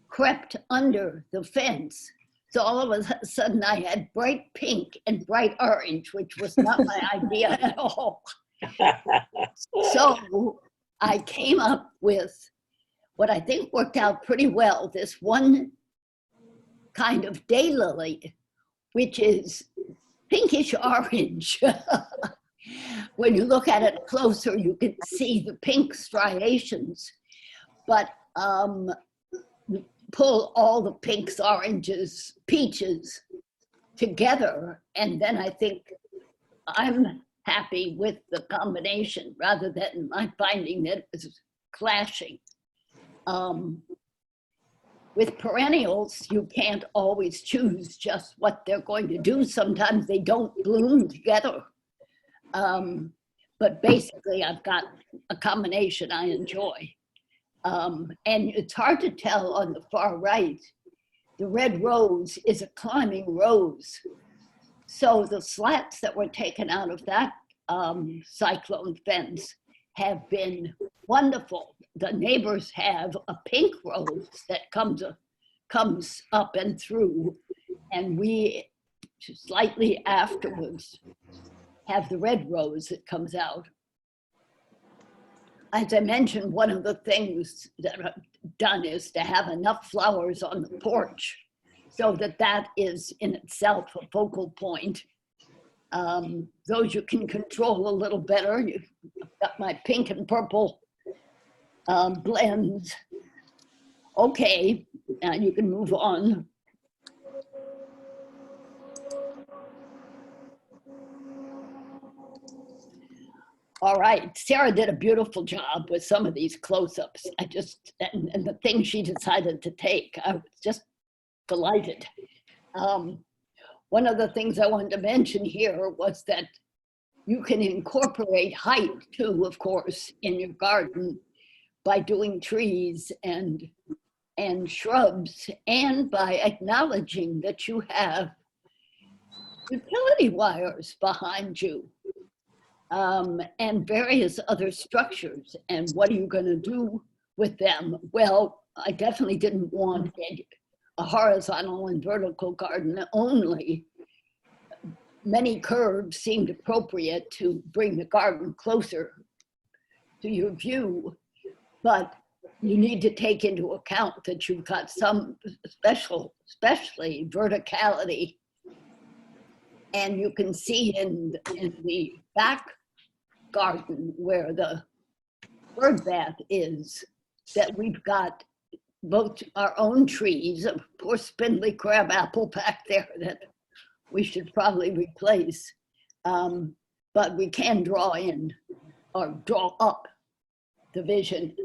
crept under the fence. So all of a sudden I had bright pink and bright orange, which was not my idea at all. So I came up with what I think worked out pretty well, this one kind of daylily, which is pinkish orange. When you look at it closer, you can see the pink striations, but pull all the pinks, oranges, peaches together, and then I think I'm happy with the combination rather than my finding that it's clashing. With perennials, you can't always choose just what they're going to do. Sometimes they don't bloom together. But basically, I've got a combination I enjoy. And it's hard to tell on the far right. The red rose is a climbing rose. So the slats that were taken out of that cyclone fence have been wonderful. The neighbors have a pink rose that comes up and through, and we slightly afterwards have the red rose that comes out. As I mentioned, one of the things that I've done is to have enough flowers on the porch so that that is in itself a focal point. Those you can control a little better. I've got my pink and purple blends. Okay, and you can move on. All right, Sarah did a beautiful job with some of these close-ups. And the things she decided to take, I was just delighted. One of the things I wanted to mention here was that you can incorporate height too, of course, in your garden by doing trees and shrubs, and by acknowledging that you have utility wires behind you. And various other structures. And what are you going to do with them? Well, I definitely didn't want a horizontal and vertical garden only. Many curves seemed appropriate to bring the garden closer to your view, but you need to take into account that you've got some especially verticality. And you can see in the back garden where the bird bath is, that we've got both our own trees, a poor spindly crabapple back there that we should probably replace, but we can draw in or draw up the vision.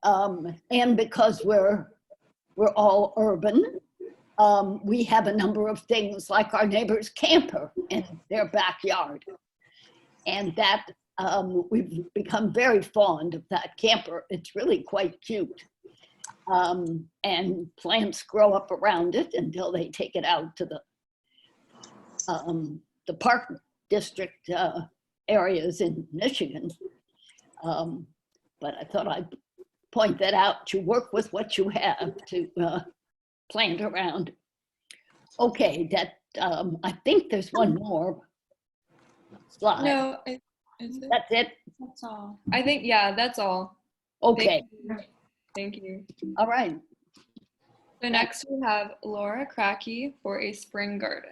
And because we're all urban, we have a number of things like our neighbor's camper in their backyard. And that we've become very fond of that camper. It's really quite cute. And plants grow up around it until they take it out to the park district areas in Michigan. But I thought I'd point that out. To work with what you have to plant around. Okay, that I think there's one more slide. No, that's it. That's all. I think, yeah, that's all. Okay. Thank you. All right. So next we have Laura Cracky for a spring garden.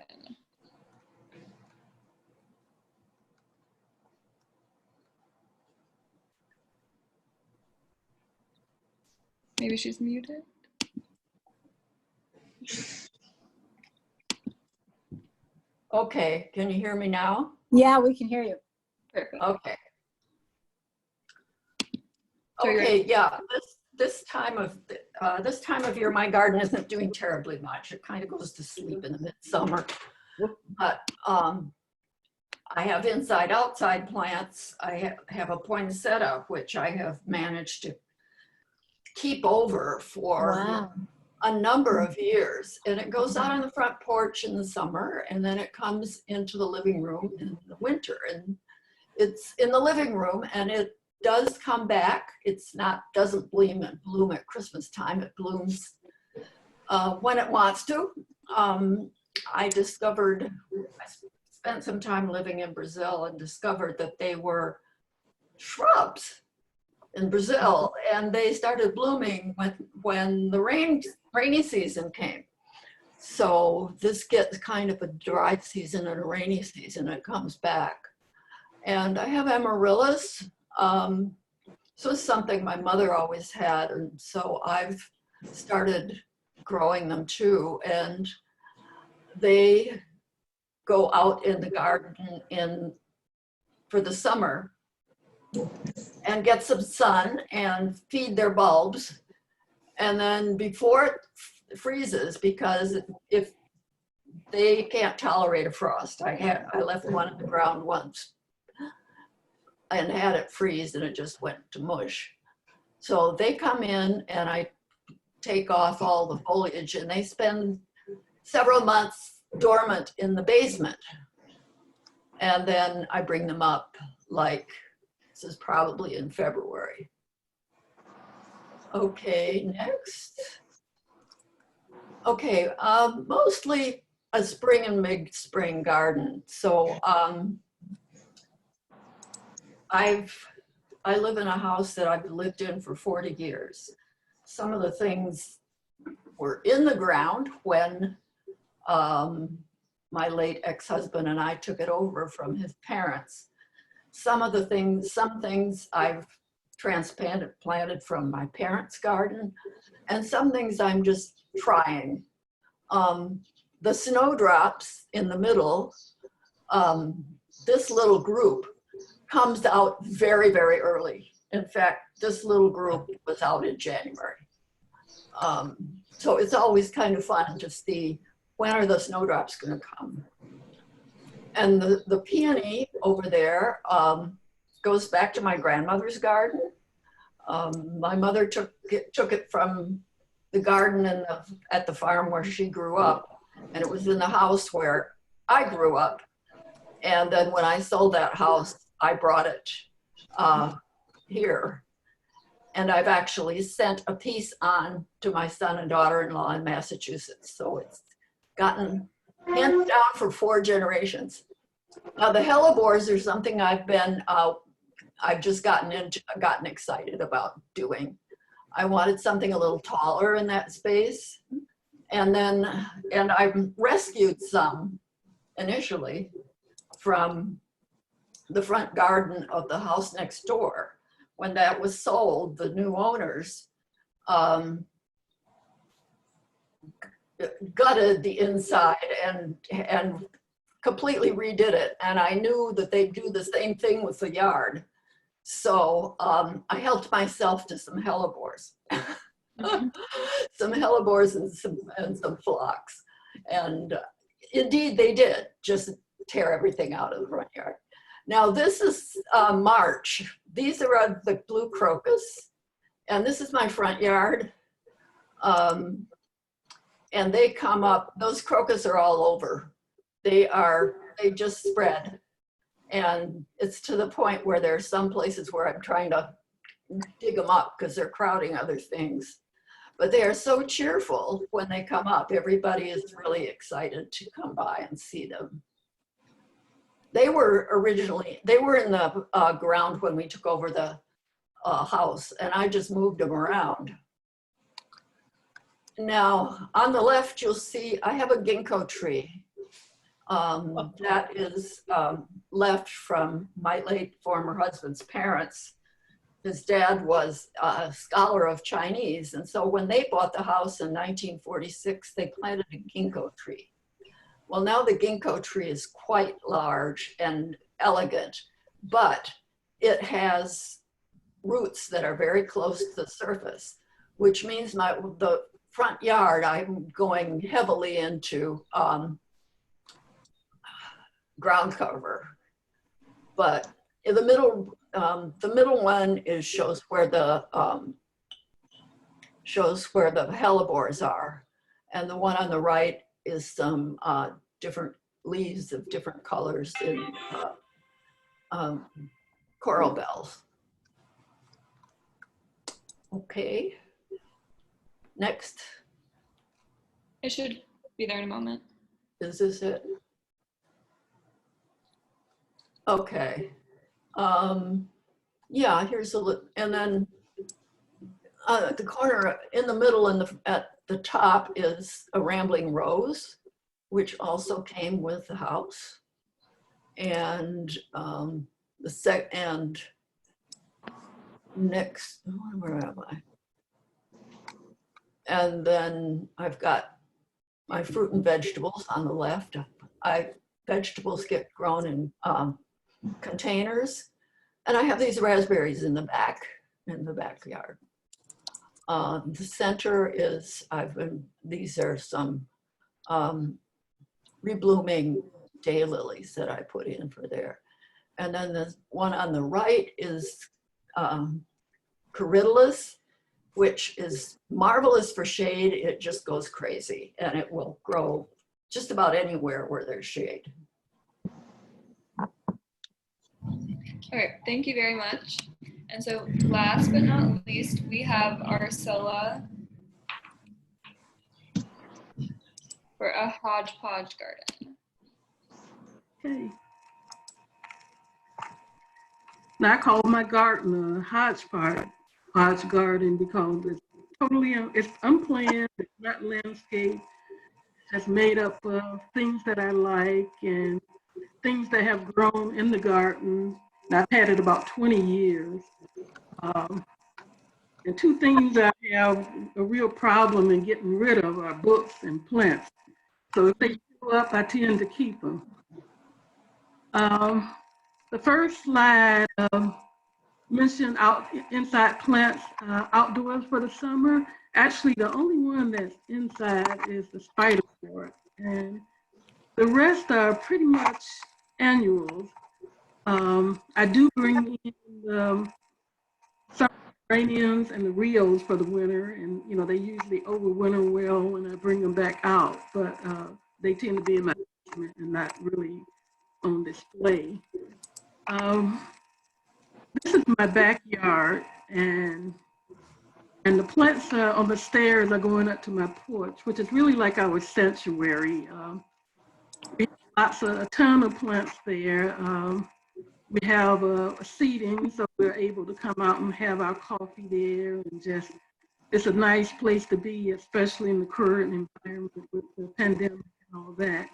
Maybe she's muted. Okay, can you hear me now? Yeah, we can hear you. Perfect. Okay. Okay, yeah, this time of year, my garden isn't doing terribly much. It kind of goes to sleep in the midsummer. But I have inside-outside plants. I have a poinsettia, which I have managed to keep over for a number of years. And it goes out on the front porch in the summer, and then it comes into the living room in the winter. And it's in the living room, and it does come back. It's doesn't bloom at Christmas time. It blooms when it wants to. I spent some time living in Brazil and discovered that they were shrubs in Brazil, and they started blooming when the rainy season came. So this gets kind of a dry season and a rainy season. It comes back. And I have amaryllis. So it's something my mother always had, and so I've started growing them too. And they go out in the garden for the summer and get some sun and feed their bulbs. And then before it freezes, because if they can't tolerate a frost, I left one in the ground once and had it freeze, and it just went to mush. So they come in, and I take off all the foliage, and they spend several months dormant in the basement. And then I bring them up like This is probably in February. Okay, next. Okay, mostly a spring and mid-spring garden. So I live in a house that I've lived in for 40 years. Some of the things were in the ground when my late ex-husband and I took it over from his parents. Some things I've planted from my parents' garden, and some things I'm just trying. The snowdrops in the middle, this little group comes out very, very early. In fact, this little group was out in January. So it's always kind of fun to see when are the snowdrops going to come. And the peony over there goes back to my grandmother's garden. My mother took it from the garden at the farm where she grew up, and it was in the house where I grew up. And then when I sold that house, I brought it here. And I've actually sent a piece on to my son and daughter-in-law in Massachusetts. So it's gotten handed down for 4 generations. Now the hellebores are something I've just gotten excited about doing. I wanted something a little taller in that space. And I rescued some initially from the front garden of the house next door. When that was sold, the new owners gutted the inside and completely redid it. And I knew that they'd do the same thing with the yard. So I helped myself to some hellebores, some hellebores and some phlox. And indeed they did, just tear everything out of the front yard. Now this is March. These are the blue crocus, and this is my front yard. And they come up, those crocus are all over. They just spread. And it's to the point where there's some places where I'm trying to dig them up because they're crowding other things. But they are so cheerful when they come up. Everybody is really excited to come by and see them. They were in the ground when we took over the house, and I just moved them around. Now, on the left, you'll see I have a ginkgo tree. That is left from my late former husband's parents. His dad was a scholar of Chinese, and so when they bought the house in 1946, they planted a ginkgo tree. Well, now the ginkgo tree is quite large and elegant, but it has roots that are very close to the surface, which means the front yard, I'm going heavily into ground cover. But in the middle one shows where the hellebores are, and the one on the right is some different leaves of different colors in coral bells. Okay, next. It should be there in a moment. Is this it? Okay. Yeah, here's a look, and then at the corner, in the middle, at the top is a rambling rose, which also came with the house. And next, where am I? And then I've got my fruit and vegetables on the left. Vegetables get grown in containers, and I have these raspberries in the backyard. The center is these are some reblooming daylilies that I put in for there. And then the one on the right is Corydalus, which is marvelous for shade. It just goes crazy, and it will grow just about anywhere where there's shade. All right, thank you very much. And so last but not least, we have Arcilla for a hodgepodge garden. Okay. Now I call my garden a hodge garden because it's totally, it's unplanned, it's not landscape, it's made up of things that I like and things that have grown in the garden. And I've had it about 20 years. And two things I have a real problem in getting rid of are books and plants. So if they show up, I tend to keep them. The first slide mentioned inside plants outdoors for the summer. Actually, the only one that's inside is the spiderboard, and the rest are pretty much annuals. I do bring in some geraniums and the Rios for the winter, and you know they usually overwinter well when I bring them back out, but they tend to be in my basement and not really on display. This is my backyard, and the plants on the stairs are going up to my porch, which is really like our sanctuary. We have a ton of plants there. We have a seating, so we're able to come out and have our coffee there, and just, it's a nice place to be, especially in the current environment with the pandemic and all that.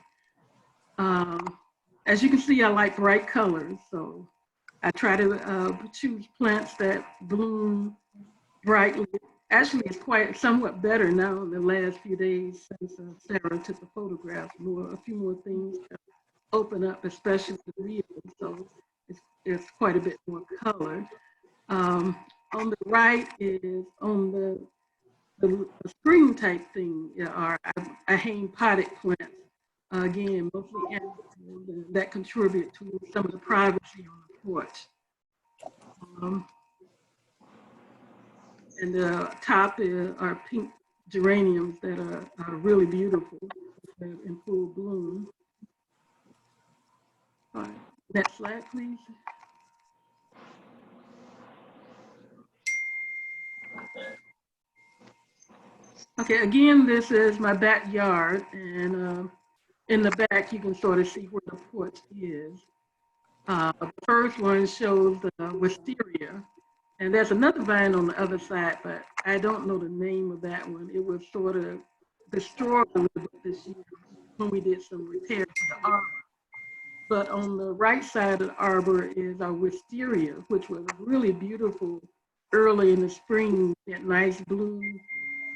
As you can see, I like bright colors, so I try to choose plants that bloom brightly. Actually, it's quite somewhat better now in the last few days since Sarah took the photographs. A few more things to open up, especially the reels. So it's quite a bit more color. On the right is on the spring type thing. I hang potted plants. Again, mostly animals that contribute to some of the privacy on the porch. And the top are pink geraniums that are really beautiful in full bloom. All right, next slide, please. Okay, again, this is my backyard, and in the back, you can sort of see where the porch is. The first one shows the wisteria, and there's another vine on the other side, but I don't know the name of that one. It was sort of destroyed a little bit this year when we did some repairs to the arbor. But on the right side of the arbor is our wisteria, which was really beautiful early in the spring, that nice blue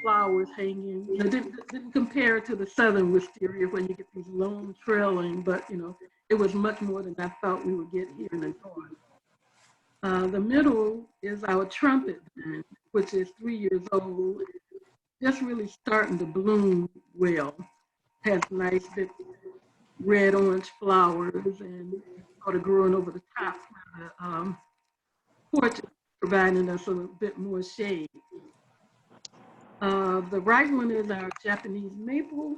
flowers hanging. It didn't compare to the southern wisteria where you get these long trailing, but you know, it was much more than I thought we would get here in the north. The middle is our trumpet vine, which is 3 years old, just really starting to bloom well. Has nice big red orange flowers and sort of growing over the top where the porch is providing us a bit more shade. The right one is our Japanese maple.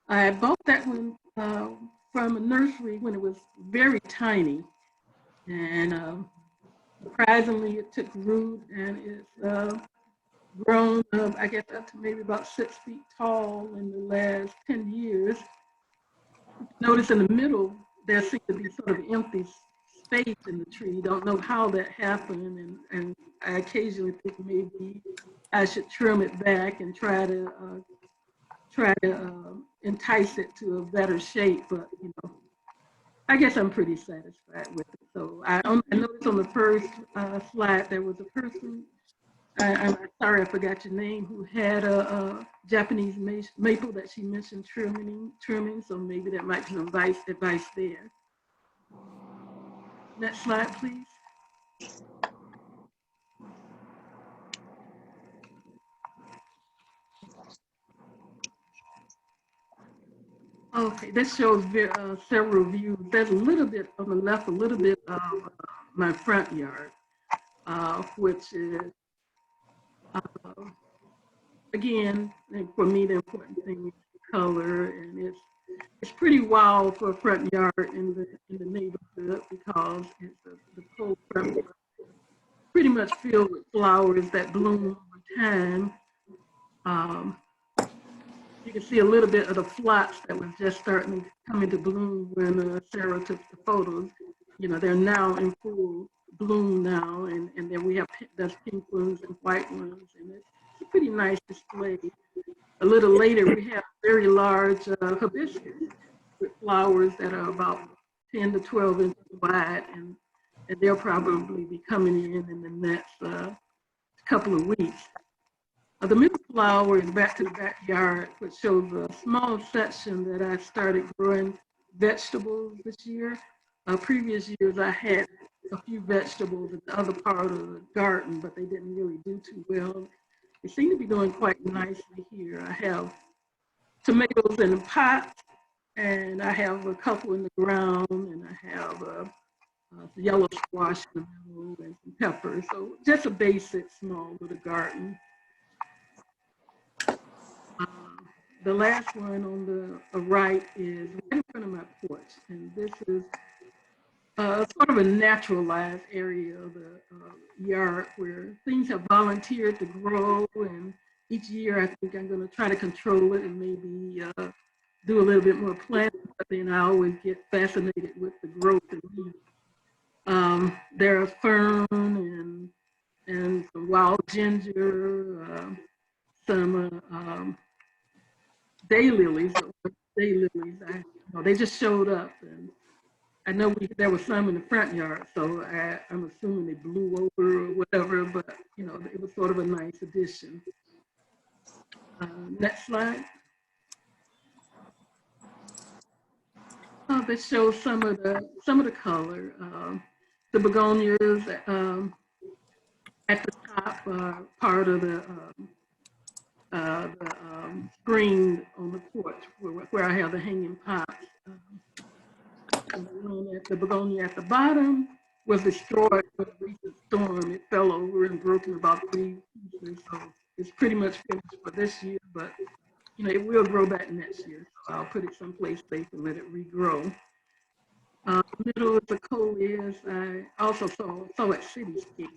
I bought that one from a nursery when it was very tiny, and surprisingly it took root, and it's grown I guess up to maybe about 6 feet tall in the last 10 years. Notice in the middle there seems to be sort of empty space in the tree. Don't know how that happened, and I occasionally think maybe I should trim it back and try to entice it to a better shape, but you know, I guess I'm pretty satisfied with it. So I noticed on the first slide there was a person, I'm sorry I forgot your name, who had a Japanese maple that she mentioned trimming, so maybe that might be some advice there. Next slide, please. Okay, this shows several views. There's a little bit on the left, a little bit of my front yard, which is, again, for me, the important thing is color, and it's pretty wild for a front yard in the neighborhood because the whole front was pretty much filled with flowers that bloom over time. You can see a little bit of the phlox that was just starting to come into bloom when Sarah took the photos. You know, they're now in full bloom now, and then we have there's pink ones and white ones, and it's a pretty nice display. A little later, we have very large hibiscus with flowers that are about 10 to 12 inches wide, and they'll probably be coming in the next couple of weeks. The middle flower is back to the backyard, which shows a small section that I started growing vegetables this year. Previous years, I had a few vegetables in the other part of the garden, but they didn't really do too well. They seem to be doing quite nicely here. I have tomatoes in a pot, and I have a couple in the ground, and I have yellow squash in the middle and some peppers. So just a basic small little garden. The last one on the right is right in front of my porch, and this is sort of a naturalized area of the yard where things have volunteered to grow, and each year I think I'm going to try to control it and maybe do a little bit more planting, but then I always get fascinated with the growth and weeds. There's fern and some wild ginger, some daylilies. They just showed up, and I know there was some in the front yard, so I'm assuming they blew over or whatever, but you know, it was sort of a nice addition. Next slide. This shows some of the color. The begonias at the top part of the screen on the porch where I have the hanging pots. The begonia at the bottom was destroyed with a recent storm. It fell over and broke in about 3 pieces. So it's pretty much finished for this year, but you know, it will grow back next year. So I'll put it someplace safe and let it regrow. Middle of the coleus, I also saw at Cityscape.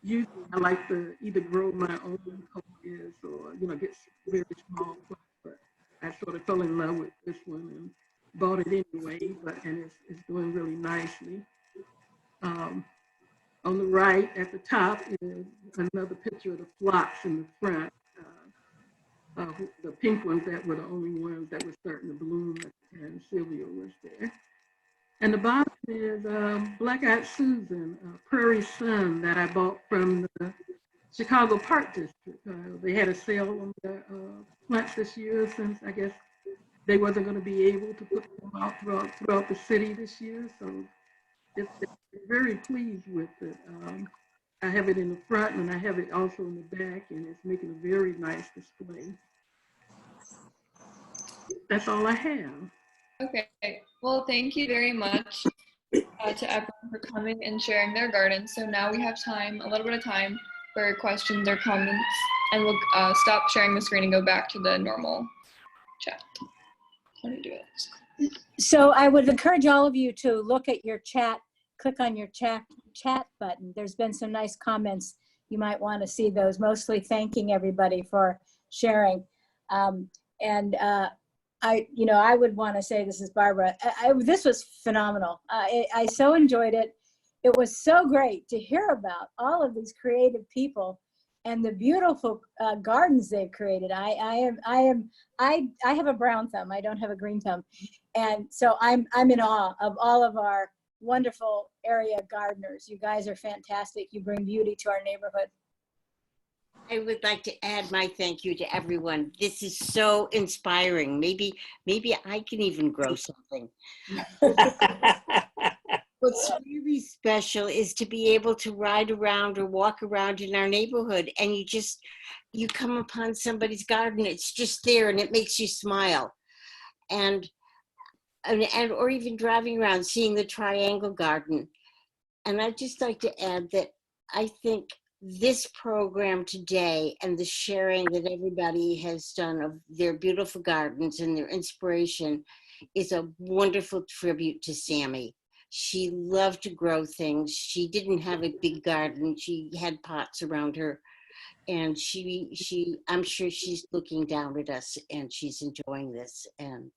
Usually I like to either grow my own coleus or, you know, get very small plants, but I sort of fell in love with this one and bought it anyway, and it's doing really nicely. On the right at the top is another picture of the phlox in the front. The pink ones that were the only ones that were starting to bloom, and Sylvia was there. And the bottom is Black-Eyed Susan, Prairie Sun, that I bought from the Chicago Park District. They had a sale on the plants this year, since I guess they wasn't going to be able to put them out throughout the city this year. So they're very pleased with it. I have it in the front and I have it also in the back, and it's making a very nice display. That's all I have. Okay, well, thank you very much to everyone for coming and sharing their gardens. So now we have time, a little bit of time for questions or comments, and we'll stop sharing the screen and go back to the normal chat. How do you do it? So I would encourage all of you to look at your chat, click on your chat button. There's been some nice comments. You might want to see those, mostly thanking everybody for sharing. I would want to say, this is Barbara, this was phenomenal. I so enjoyed it. It was so great to hear about all of these creative people and the beautiful gardens they've created. I have a brown thumb. I don't have a green thumb. And so I'm in awe of all of our wonderful area gardeners. You guys are fantastic. You bring beauty to our neighborhood. I would like to add my thank you to everyone. This is so inspiring. Maybe I can even grow something. What's really special is to be able to ride around or walk around in our neighborhood, and you come upon somebody's garden. It's just there, and it makes you smile. And or even driving around, seeing the triangle garden. And I'd just like to add that I think this program today and the sharing that everybody has done of their beautiful gardens and their inspiration is a wonderful tribute to Sammy. She loved to grow things. She didn't have a big garden. She had pots around her. And I'm sure she's looking down at us and she's enjoying this. And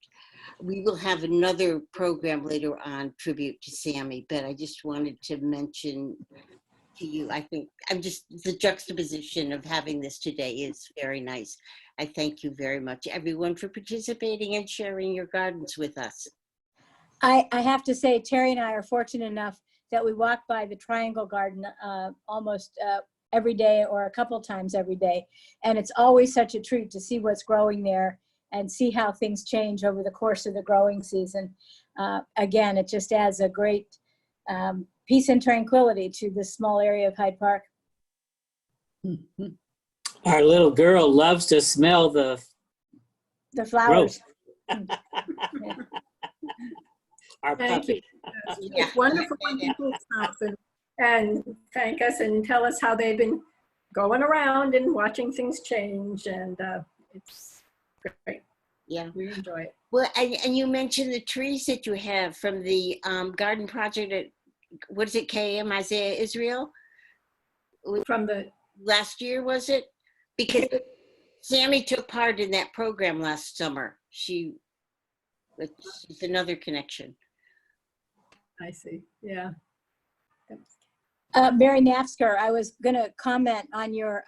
we will have another program later on, tribute to Sammy, but I just wanted to mention to you, I think the juxtaposition of having this today is very nice. I thank you very much, everyone, for participating and sharing your gardens with us. I have to say, Terry and I are fortunate enough that we walk by the Triangle Garden almost every day or a couple times every day. And it's always such a treat to see what's growing there and see how things change over the course of the growing season. Again, it just adds a great peace and tranquility to this small area of Hyde Park. Our little girl loves to smell the flowers. Our Thank puppy. you. It's wonderful when people stop and thank us and tell us how they've been going around and watching things change, and it's great. Yeah, we enjoy it. Well, and you mentioned the trees that you have from the garden project at, what is it, KM Isaiah Israel? From the last year, was it? Because Sammy took part in that program last summer. She's another connection. I see. Yeah. Mary Nafsker, I was going to comment on your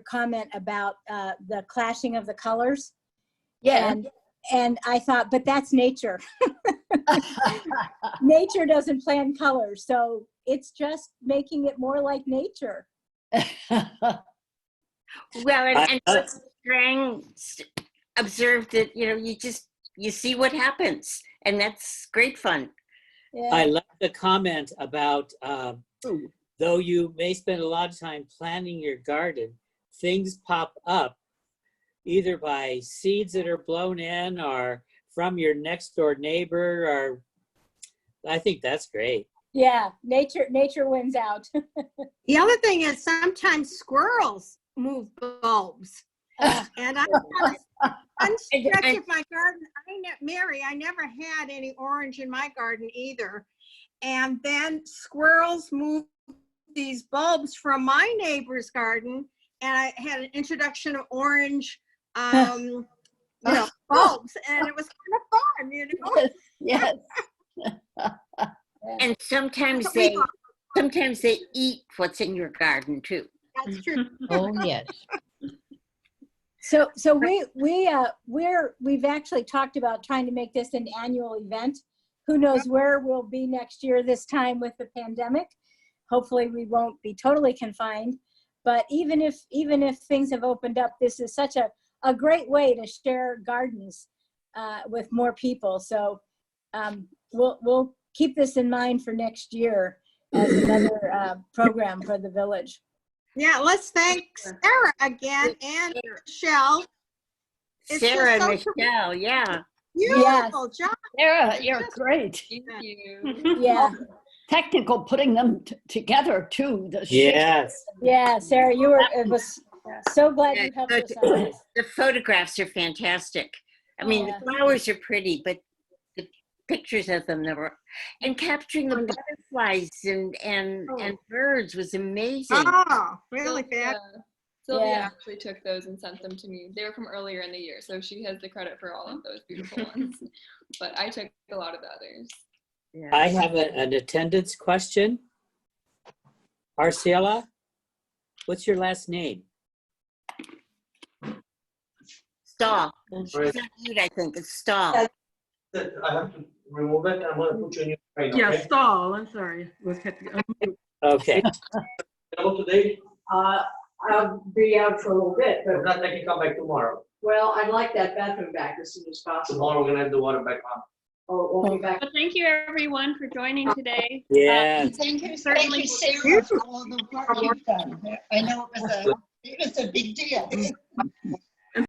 comment about the clashing of the colors. Yeah. And I thought, but that's nature. Nature doesn't plan colors, so it's just making it more like nature. Well, and Strang observed that, you see what happens, and that's great fun. Yeah. I love the comment about, though you may spend a lot of time planning your garden, things pop up either by seeds that are blown in or from your next door neighbor, or I think that's great. Yeah, nature wins out. The other thing is sometimes squirrels move bulbs. And I have one stretch of my garden, Mary, I never had any orange in my garden either. And then squirrels moved these bulbs from my neighbor's garden, and I had an introduction of orange bulbs, and it was kind of fun, Yes. And sometimes they eat what's in your garden too. That's true. Oh, yes. So we've actually talked about trying to make this an annual event. Who knows where we'll be next year this time with the pandemic. Hopefully we won't be totally confined, but even if things have opened up, this is such a great way to share gardens with more people. So we'll keep this in mind for next year as another program for the village. Yeah, let's thank Sarah again and Michelle. Sarah and Michelle, yeah. Beautiful job. Sarah, you're great. Thank you. Yeah. Technical putting them together too. Yes. Yeah, Sarah, it was so glad you helped us on this. The photographs are fantastic. I mean, the flowers are pretty, but the pictures of them and capturing the butterflies and birds was amazing. Oh, really bad. Sylvia actually took those and sent them to me. They were from earlier in the year, so she has the credit for all of those beautiful ones. But I took a lot of the others. Yeah. I have an attendance question. Arcela, what's your last name? Stahl. She's on mute, I think. It's Stahl. I have to remove it. I'm going to put you in your frame. Yeah, okay? stall. I'm sorry. Okay. Hello today. I'll be out for a little bit, If but, not, I can come back tomorrow. well, I'd like that bathroom back as soon as possible. Tomorrow we're going to have the water back on. We'll be back. Well, thank you everyone for joining today. Yes. Thank you, Certainly. Sarah, for all the work you've done. I know it was a big deal.